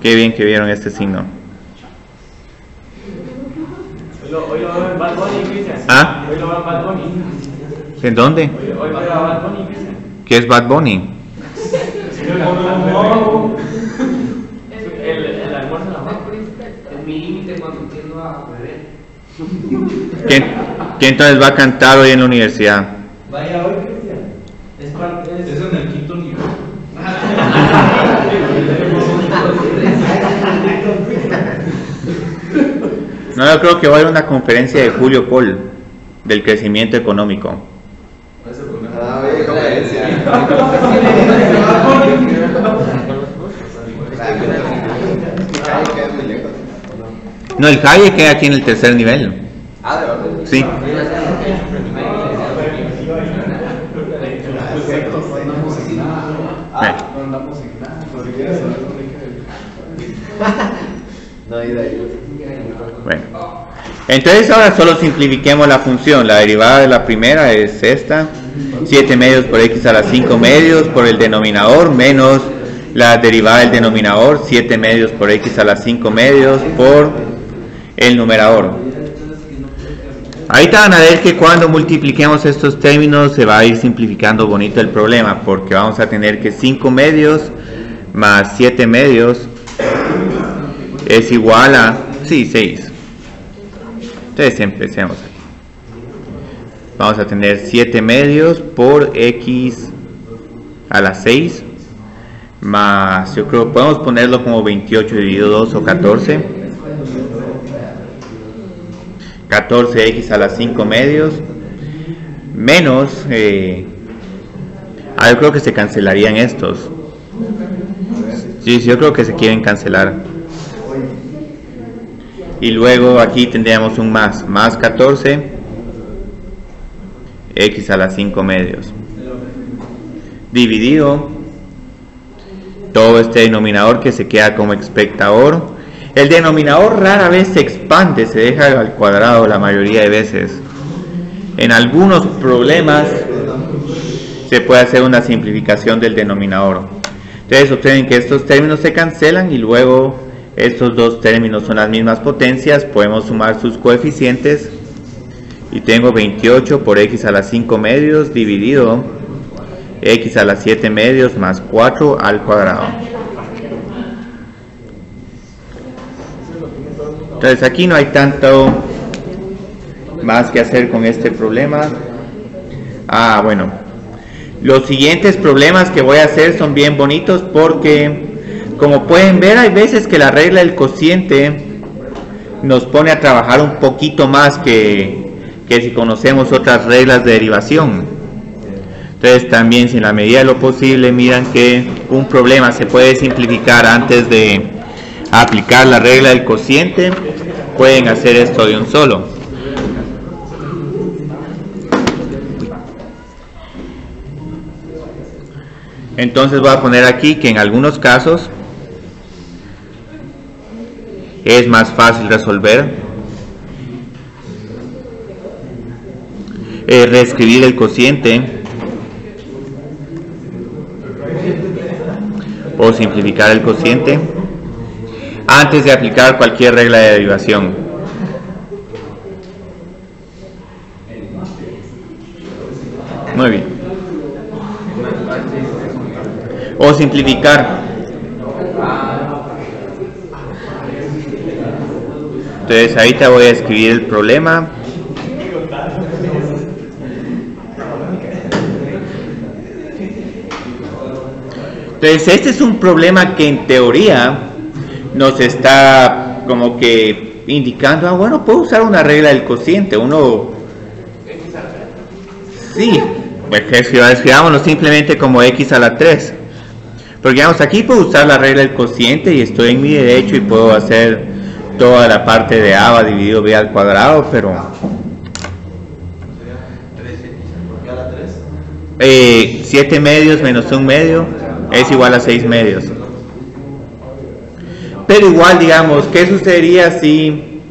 Qué bien que vieron este signo. Hoy lo veo en Bad Bunny, Cristian. ¿Ah? Hoy lo veo en Bad Bunny. ¿En dónde? Hoy va a Bad Bunny, Cristian. ¿Qué es Bad Bunny? El almuerzo en la mano. Es mi límite cuando tiendo a beber. ¿Quién entonces va a cantar hoy en la universidad? Vaya hoy, Cristian. Es parte de Es en el quinto nivel. No, yo creo que va a haber una conferencia de Julio Col del crecimiento económico. Oye, conferencia. No, el Calle queda aquí en el tercer nivel. ¿De verdad? Sí. No andamos en nada. Si quieres saber dónde No, ida ahí. Bueno. Entonces ahora solo simplifiquemos la función. La derivada de la primera es esta. 7 medios por x a la 5 medios por el denominador menos la derivada del denominador 7 medios por x a la 5 medios por el numerador. Ahorita van a ver que cuando multipliquemos estos términos se va a ir simplificando bonito el problema, porque vamos a tener que 5 medios más 7 medios es igual a 6. Entonces empecemos aquí. Vamos a tener 7 medios por x a la 6 más, yo creo que podemos ponerlo como 28 dividido 2 o 14. 14x a la 5 medios menos yo creo que se cancelarían estos. Sí, yo creo que se quieren cancelar. Y luego aquí tendríamos un más 14 x a la 5 medios dividido todo este denominador que se queda como espectador. El denominador rara vez se expande, se deja al cuadrado la mayoría de veces. En algunos problemas se puede hacer una simplificación del denominador. Entonces obtienen que estos términos se cancelan y luego estos dos términos son las mismas potencias. Podemos sumar sus coeficientes y tengo 28 por x a la 5 medios dividido x a la 7 medios más 4 al cuadrado. Entonces aquí no hay tanto más que hacer con este problema. Bueno, los siguientes problemas que voy a hacer son bien bonitos porque, como pueden ver, hay veces que la regla del cociente nos pone a trabajar un poquito más que si conocemos otras reglas de derivación. Entonces también, si en la medida de lo posible miran que un problema se puede simplificar antes de aplicar la regla del cociente, pueden hacer esto de un solo. Entonces voy a poner aquí que en algunos casos es más fácil resolver, reescribir el cociente o simplificar el cociente antes de aplicar cualquier regla de derivación. Muy bien. O simplificar. Entonces ahorita voy a escribir el problema. Entonces este es un problema que en teoría nos está como que indicando, bueno, puedo usar una regla del cociente. Sí, pues escribámoslo simplemente como x a la 3. Porque digamos, aquí puedo usar la regla del cociente y estoy en mi derecho y puedo hacer toda la parte de A va dividido B al cuadrado, pero ¿Por qué a la 3? 7 medios menos 1 medio es igual a 6 medios. Pero igual, digamos, ¿qué sucedería si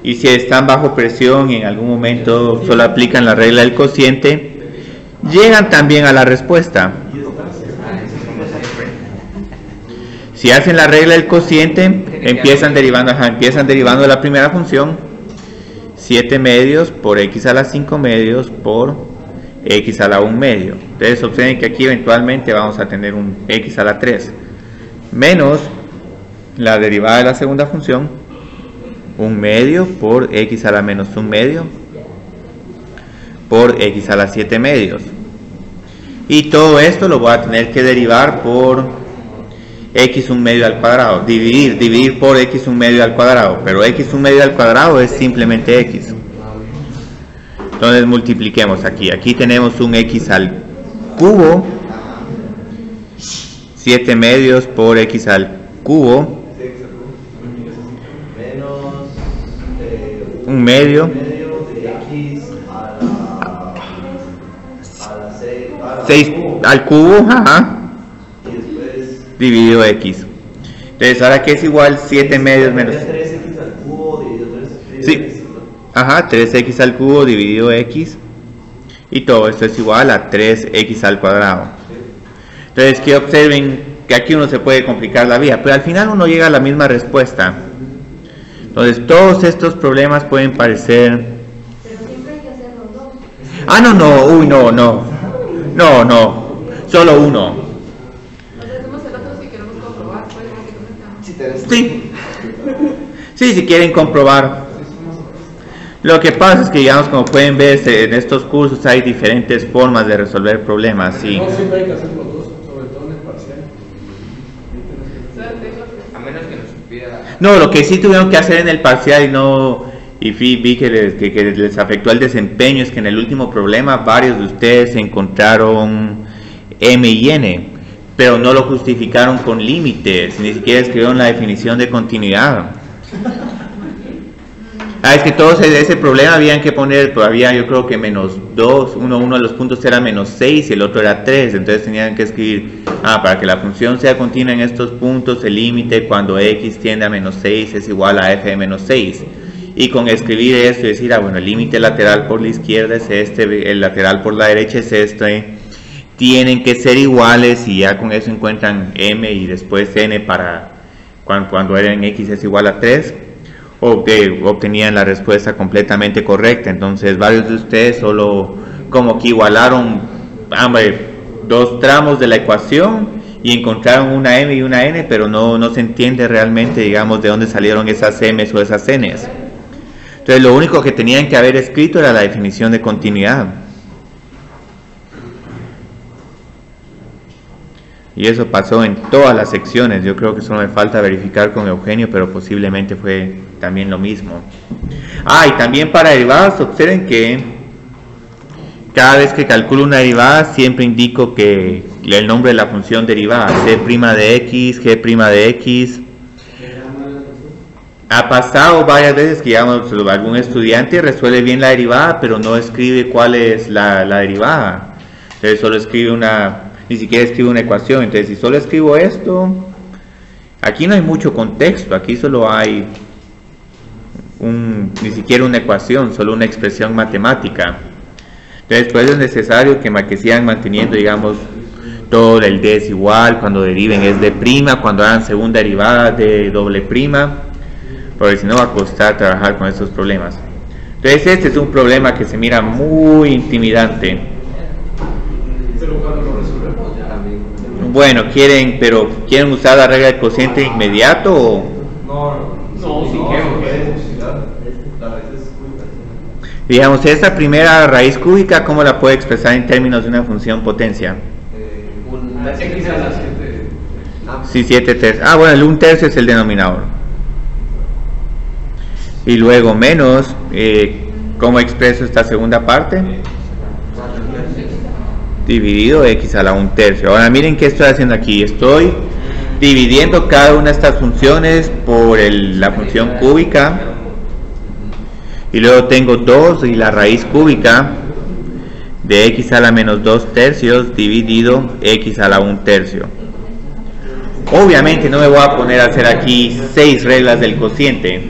están bajo presión y en algún momento solo aplican la regla del cociente? Llegan también a la respuesta. Si hacen la regla del cociente, empiezan derivando de la primera función, 7 medios por x a la 5 medios por x a la 1 medio. Entonces observen que aquí eventualmente vamos a tener un x a la 3 menos la derivada de la segunda función, 1 medio por x a la menos 1 medio por x a la 7 medios. Y todo esto lo voy a tener que derivar por x 1 medio al cuadrado, dividir por x 1 medio al cuadrado, pero x 1 medio al cuadrado es simplemente x. Entonces multipliquemos aquí tenemos un x al cubo, 7 medios por x al cubo, Menos 1 medio, de x a la 6 al cubo, ajá, y después dividido x. Entonces ahora que es igual 7 medios menos 3x al cubo dividido 3 Sí. x, ¿no? ajá, 3x al cubo dividido x, y todo esto es igual a 3x al cuadrado. Entonces que observen que aquí uno se puede complicar la vida, pero al final uno llega a la misma respuesta. Entonces todos estos problemas pueden parecer... Pero siempre hay que hacer los dos. Ah, no, solo uno. O sea, hacemos el otro si queremos comprobar, pues, que no está. Si tenés Sí, si quieren comprobar. Lo que pasa es que, digamos, como pueden ver, en estos cursos hay diferentes formas de resolver problemas, sí. No, siempre hay que hacer los dos, sobre todo en el parcial. A menos que nos pida. No, lo que sí tuvieron que hacer en el parcial y vi que les afectó el desempeño es que en el último problema varios de ustedes encontraron M y N, pero no lo justificaron con límites, ni siquiera escribieron la definición de continuidad. Es que todos ese problema habían que poner todavía, yo creo que menos 2, uno de los puntos era menos 6 y el otro era 3, entonces tenían que escribir, para que la función sea continua en estos puntos, el límite cuando x tiende a menos 6 es igual a f de menos 6. Y con escribir esto y decir, bueno, el límite lateral por la izquierda es este, el lateral por la derecha es este, tienen que ser iguales y ya con eso encuentran m y después n para cuando en x es igual a 3. Obtenían la respuesta completamente correcta. Entonces varios de ustedes solo como que igualaron dos tramos de la ecuación y encontraron una m y una n, pero no se entiende realmente, digamos, de dónde salieron esas m's o esas n's. Entonces lo único que tenían que haber escrito era la definición de continuidad. Y eso pasó en todas las secciones. Yo creo que solo me falta verificar con Eugenio, pero posiblemente fue también lo mismo. Y también para derivadas, observen que cada vez que calculo una derivada siempre indico que el nombre de la función derivada, c' de x, g' de x. Ha pasado varias veces que, digamos, algún estudiante resuelve bien la derivada, pero no escribe cuál es la derivada. Entonces solo escribe ni siquiera escribe una ecuación. Entonces si solo escribo esto, aquí no hay mucho contexto, aquí solo hay ni siquiera una ecuación, solo una expresión matemática. Entonces pues es necesario que sigan manteniendo, digamos, todo el d es igual, cuando deriven es d', cuando hagan segunda derivada de doble prima, porque si no va a costar trabajar con estos problemas. Entonces este es un problema que se mira muy intimidante. Pero cuando lo resolvemos ya. Bueno, ¿quieren usar la regla del cociente inmediato o? No, si La raíz es cúbica. Digamos, esta primera raíz cúbica, ¿cómo la puedo expresar en términos de una función potencia? X a la 7. Sí, 7 tercios. Bueno, el 1/3 es el denominador. Y luego menos, ¿cómo expreso esta segunda parte? Dividido x a la 1/3. Ahora miren qué estoy haciendo aquí. Estoy dividiendo cada una de estas funciones por la función cúbica, y luego tengo 2 y la raíz cúbica de x a la menos 2 tercios dividido x a la 1 tercio. Obviamente no me voy a poner a hacer aquí 6 reglas del cociente.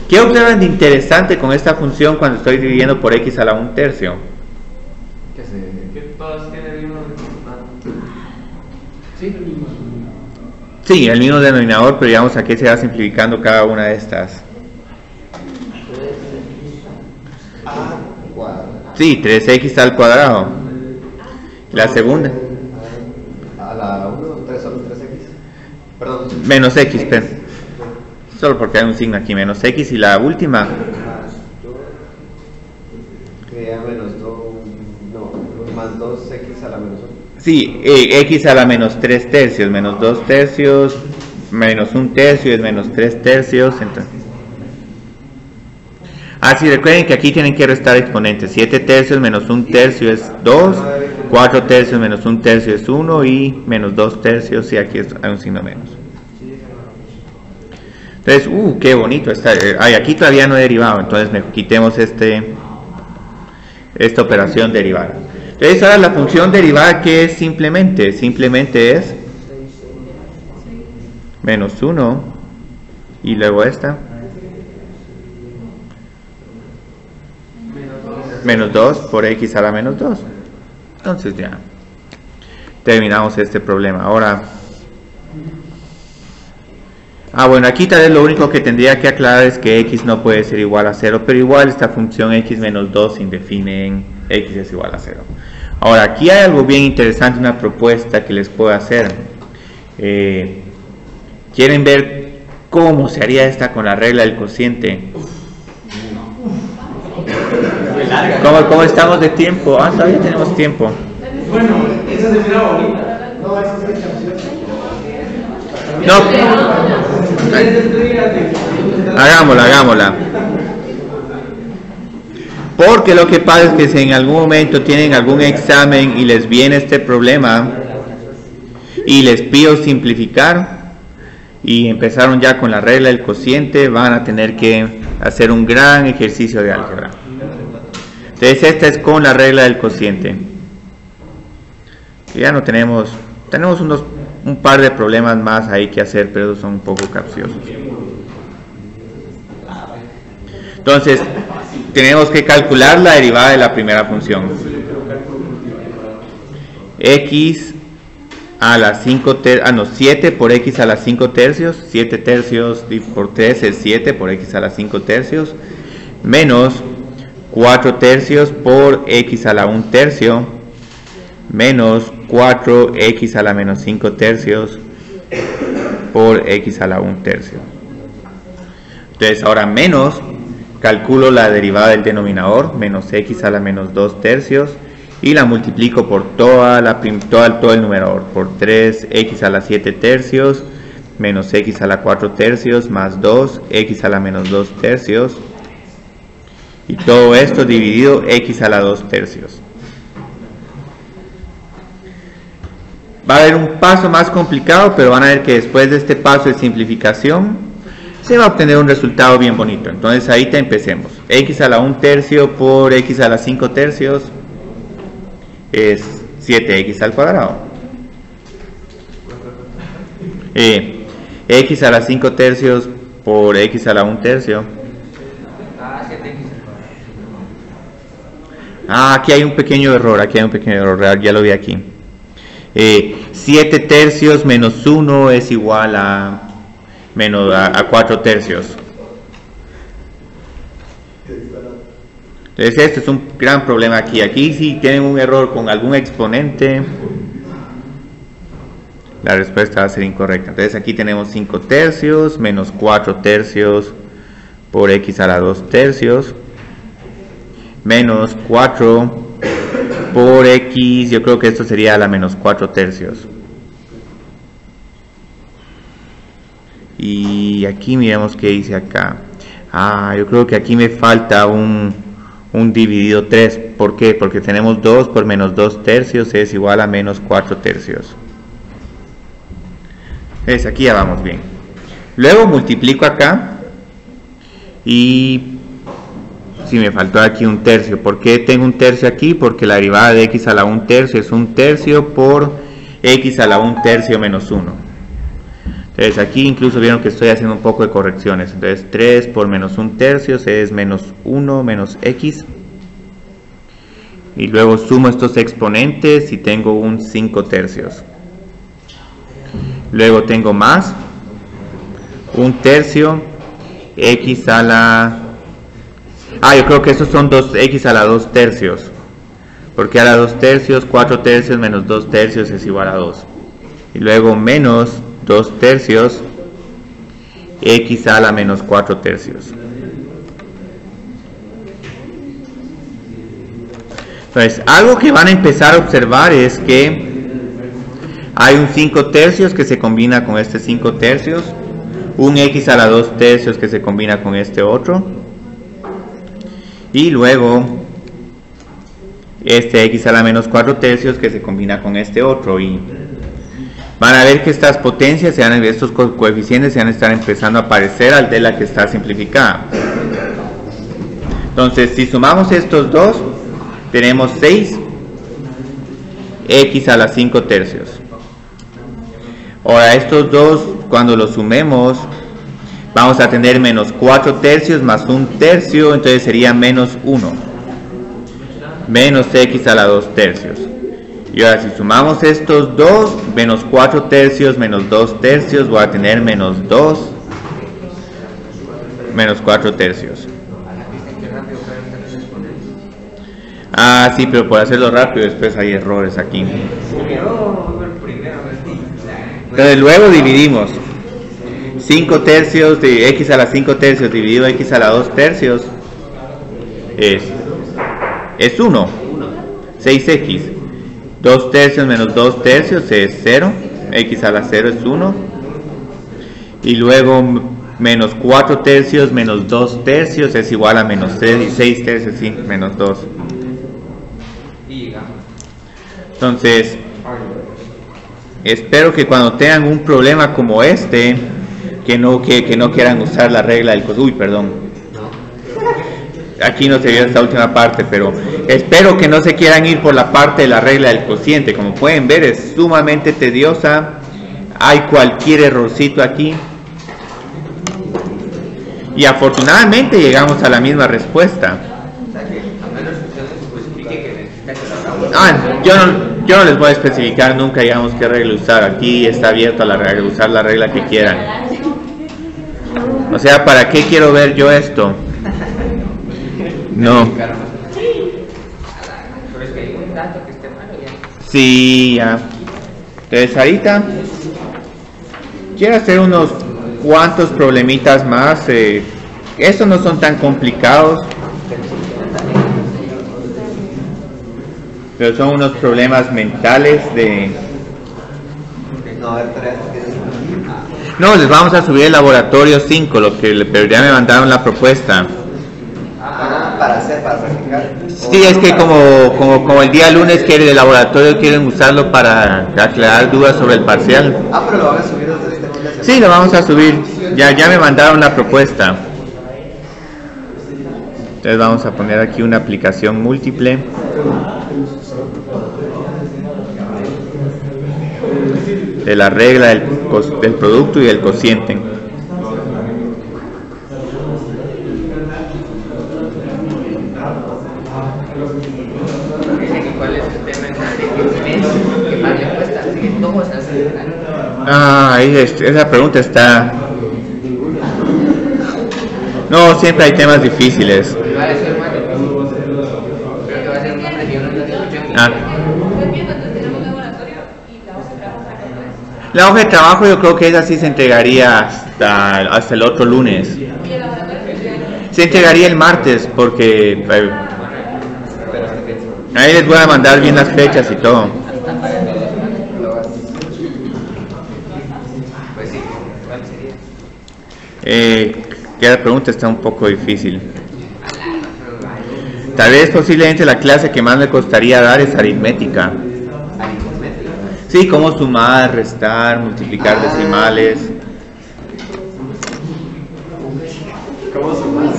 ¿Qué observan de interesante con esta función cuando estoy dividiendo por x a la 1 tercio? Que todas tienen el mismo resultado. Sí, el mismo denominador, pero digamos aquí se va simplificando cada una de estas. Sí, 3x al cuadrado. La segunda. A la 1, 3 solo 3x. Perdón. Menos x, solo porque hay un signo aquí, menos x. Y la última. Menos 2, no, más 2x a la menos 1. Sí, x a la menos 3 tercios, menos 2 tercios, menos 1 tercio es menos 3 tercios. Entonces. Sí, recuerden que aquí tienen que restar exponentes. 7 tercios menos 1 tercio es 2, 4 tercios menos 1 tercio es 1 y menos 2 tercios, y aquí hay un signo menos. Entonces, qué bonito está. Aquí todavía no he derivado, entonces quitemos esta operación derivada. Entonces ahora la función derivada, ¿qué es simplemente? Simplemente es menos 1 y luego esta. Menos 2 por x a la menos 2. Entonces ya terminamos este problema. Ahora, bueno, aquí tal vez lo único que tendría que aclarar es que x no puede ser igual a 0, pero igual esta función x menos 2 se define en x es igual a 0. Ahora, aquí hay algo bien interesante, una propuesta que les puedo hacer. ¿Quieren ver cómo se haría esta con la regla del cociente? ¿Cómo estamos de tiempo? Todavía tenemos tiempo. Bueno, esa se mira bonita. No, esa es No. Hagámosla. Porque lo que pasa es que si en algún momento tienen algún examen y les viene este problema y les pido simplificar y empezaron ya con la regla del cociente, van a tener que hacer un gran ejercicio de álgebra. Entonces esta es con la regla del cociente. Ya no tenemos un par de problemas más ahí que hacer, pero son un poco capciosos. Entonces tenemos que calcular la derivada de la primera función. X a la 7 por x a la 5 tercios. 7 tercios por 3 es 7 por x a la 5 tercios. Menos 4 tercios por x a la 1 tercio. Menos 4x a la menos 5 tercios por x a la 1 tercio. Entonces ahora menos, calculo la derivada del denominador, menos x a la menos 2 tercios, y la multiplico por todo el numerador, por 3x a la 7 tercios, menos x a la 4 tercios, más 2x a la menos 2 tercios, y todo esto dividido x a la 2 tercios. Va a haber un paso más complicado, pero van a ver que después de este paso de simplificación se va a obtener un resultado bien bonito. Entonces ahí te empecemos. X a la 1 tercio por x a la 5 tercios es 7x al cuadrado. X a la 5 tercios por x a la 1 tercio. 7x. Aquí hay un pequeño error, ya lo vi aquí. 7 tercios menos 1 es igual a 4 tercios. Entonces este es un gran problema aquí. Aquí si tienen un error con algún exponente, la respuesta va a ser incorrecta. Entonces aquí tenemos 5 tercios menos 4 tercios por x a la 2 tercios menos 4 por x, yo creo que esto sería a la menos 4 tercios. Y aquí miremos qué dice acá. Yo creo que aquí me falta un dividido 3. ¿Por qué? Porque tenemos 2 por menos 2 tercios es igual a menos 4 tercios. ¿Ves? Aquí ya vamos bien. Luego multiplico acá y si me faltó aquí un tercio. ¿Por qué tengo un tercio aquí? Porque la derivada de x a la 1 tercio es 1 tercio por x a la 1 tercio menos 1. Entonces aquí incluso vieron que estoy haciendo un poco de correcciones. Entonces 3 por menos 1 tercio es menos 1 menos x. Y luego sumo estos exponentes y tengo un 5 tercios. Luego tengo más 1 tercio x a la... yo creo que estos son 2x a la 2 tercios. Porque a la 2 tercios, 4 tercios menos 2 tercios es igual a 2. Y luego menos 2 tercios x a la menos 4 tercios. Entonces, algo que van a empezar a observar es que hay un 5 tercios que se combina con este 5 tercios, un x a la 2 tercios que se combina con este otro, y luego este x a la menos 4 tercios que se combina con este otro. Y van a ver que estas potencias, estos coeficientes se van a estar empezando a aparecer al de la que está simplificada. Entonces, si sumamos estos dos, tenemos 6 x a la 5 tercios. Ahora estos dos, cuando los sumemos, vamos a tener menos 4 tercios más 1 tercio, entonces sería menos 1. Menos x a la 2 tercios. Y ahora si sumamos estos dos, menos 4 tercios menos 2 tercios, voy a tener menos 2 menos 4 tercios. Sí, pero por hacerlo rápido después hay errores aquí. Entonces luego dividimos 5 tercios de x a la 5 tercios dividido x a la 2 tercios es 1. 6x. 2 tercios menos 2 tercios es 0. X a la 0 es 1. Y luego menos 4 tercios menos 2 tercios es igual a menos 3. Y 6 tercios sí, menos 2. Entonces, espero que cuando tengan un problema como este, que no quieran usar la regla del cociente. Uy, perdón. Aquí no se vio esta última parte, pero espero que no se quieran ir por la parte de la regla del cociente. Como pueden ver, es sumamente tediosa. Hay cualquier errorcito aquí. Y afortunadamente llegamos a la misma respuesta. Yo no les voy a especificar nunca, digamos, qué regla usar. Aquí está abierto a la regla, usar la regla que quieran. O sea, ¿para qué quiero ver yo esto? No. Sí, ya. Entonces ahorita quiero hacer unos cuantos problemitas más. Estos no son tan complicados, pero son unos problemas mentales de... No, les vamos a subir el laboratorio 5, pero ya me mandaron la propuesta. Para practicar. Sí, es que como el día lunes quieren el laboratorio, quieren usarlo para aclarar dudas sobre el parcial. Pero lo van a subir desde este lunes. Sí, lo vamos a subir. Ya me mandaron la propuesta. Entonces vamos a poner aquí una aplicación múltiple. De la regla del producto y del cociente. ¿Cuál es el tema que más le cuesta? Así que todo se hace. Esa pregunta está... No, siempre hay temas difíciles. La hoja de trabajo yo creo que esa sí se entregaría hasta el otro lunes. Se entregaría el martes porque ahí les voy a mandar bien las fechas y todo. Que la pregunta está un poco difícil. Tal vez posiblemente la clase que más me costaría dar es aritmética. Sí, cómo sumar, restar, multiplicar decimales. ¿Cómo sumar?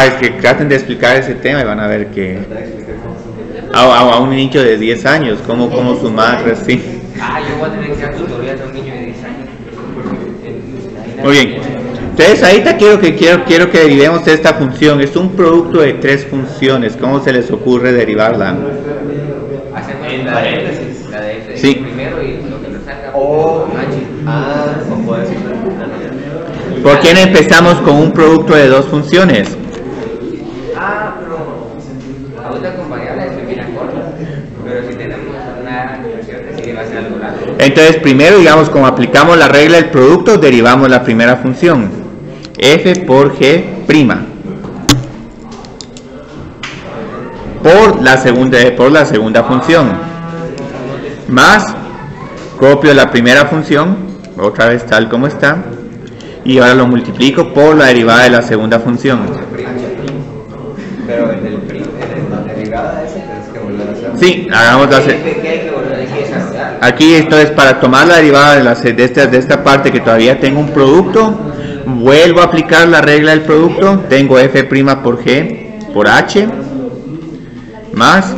Es que traten de explicar ese tema y van a ver que a un niño de 10 años, cómo sumar, sí. Yo voy a tener que dar tutorial a un niño de 10 años. Muy bien. Entonces ahorita quiero que derivemos esta función. Es un producto de 3 funciones. ¿Cómo se les ocurre derivarla? Hacemos la de f Sí. primero y lo que nos salga. O puede ser. ¿Por qué no empezamos con un producto de 2 funciones? Pero ahorita con variables se viene corto. Pero si tenemos una función que sí va a ser algo largo. Entonces primero, digamos, como aplicamos la regla del producto, derivamos la primera función. F por G prima. Por la segunda función. Más, copio la primera función, otra vez tal como está, y ahora lo multiplico por la derivada de la segunda función. Pero en la derivada esa tienes que volver a hacer. Sí, hagamos la... ¿Qué hay que volver a desarrollar? Aquí esto es para tomar la derivada de esta parte que todavía tengo un producto, vuelvo a aplicar la regla del producto, tengo f' por g por h, más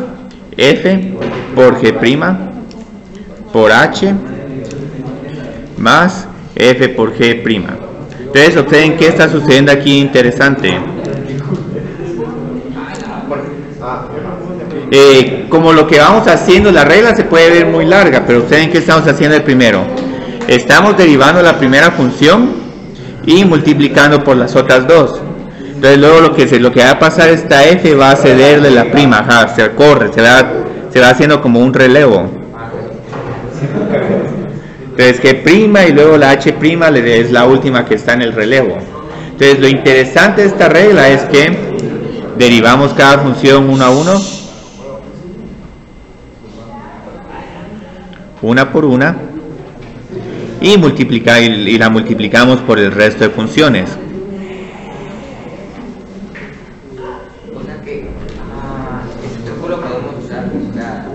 f por g' por h, más f por g'. Entonces observen qué está sucediendo aquí interesante. Como lo que vamos haciendo, la regla se puede ver muy larga, pero observen qué estamos haciendo el primero. Estamos derivando la primera función y multiplicando por las otras dos. Entonces luego lo que va a pasar, esta f va a cederle la prima, se corre, se va haciendo como un relevo. Entonces que prima y luego la h' es la última que está en el relevo. Entonces lo interesante de esta regla es que derivamos cada función uno a uno, una por una, y la multiplicamos por el resto de funciones. O sea que, este seguro podemos usar,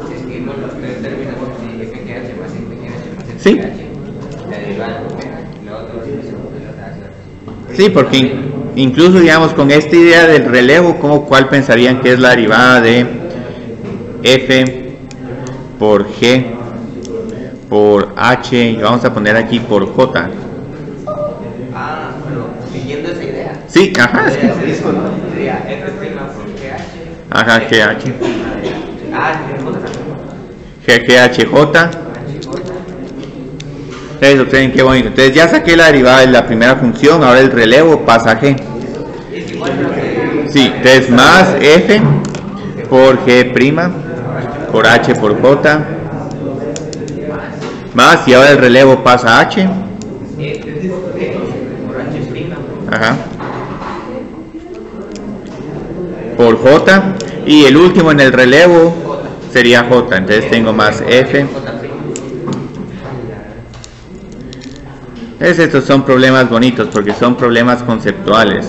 si escribimos los tres términos de fgh más fgh más fgh, Sí. la derivada primera, la otra es Sí, porque incluso digamos con esta idea del relevo, ¿cuál pensarían que es la derivada de f por g por h, y vamos a poner aquí por j? pero siguiendo esa idea. Sí, ajá. Sería f' por gh. Ajá, gh. GHJ. Entonces observen qué bonito. Entonces ya saqué la derivada de la primera función, ahora el relevo pasa a g. Sí, entonces más f por g' por h por j, más, y ahora el relevo pasa a h. Ajá. Por j, y el último en el relevo sería j, entonces tengo más f. Estos son problemas bonitos porque son problemas conceptuales.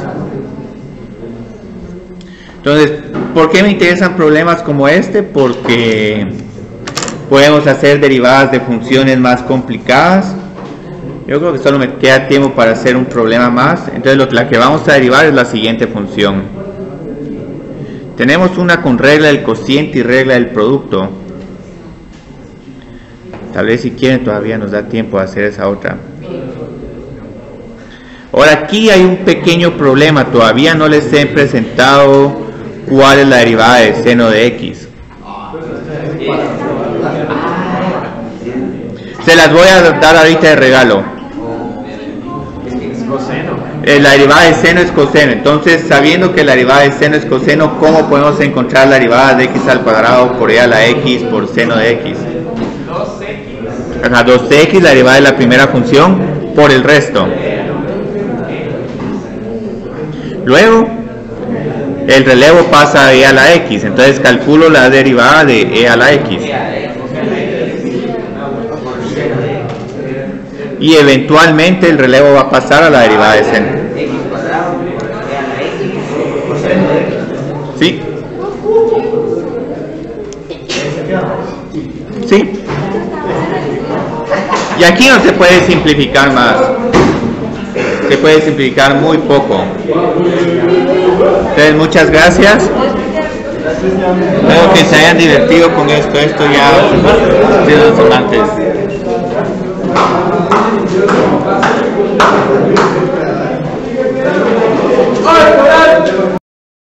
Entonces, ¿por qué me interesan problemas como este? Porque podemos hacer derivadas de funciones más complicadas. Yo creo que solo me queda tiempo para hacer un problema más. Entonces la que vamos a derivar es la siguiente función. Tenemos una con regla del cociente y regla del producto. Tal vez si quieren todavía nos da tiempo de hacer esa otra. Ahora aquí hay un pequeño problema. Todavía no les he presentado cuál es la derivada de seno de x. Se las voy a dar ahorita de regalo. La derivada de seno es coseno. Entonces, sabiendo que la derivada de seno es coseno, ¿cómo podemos encontrar la derivada de x al cuadrado por e a la x por seno de x? 2x. Ajá, 2x, la derivada de la primera función, por el resto. Luego, el relevo pasa a e a la x. Entonces, calculo la derivada de e a la x. Y eventualmente el relevo va a pasar a la derivada de seno. ¿Sí? Sí. Y aquí no se puede simplificar más. Se puede simplificar muy poco. Entonces, muchas gracias. Espero que se hayan divertido con esto. Esto ya se nos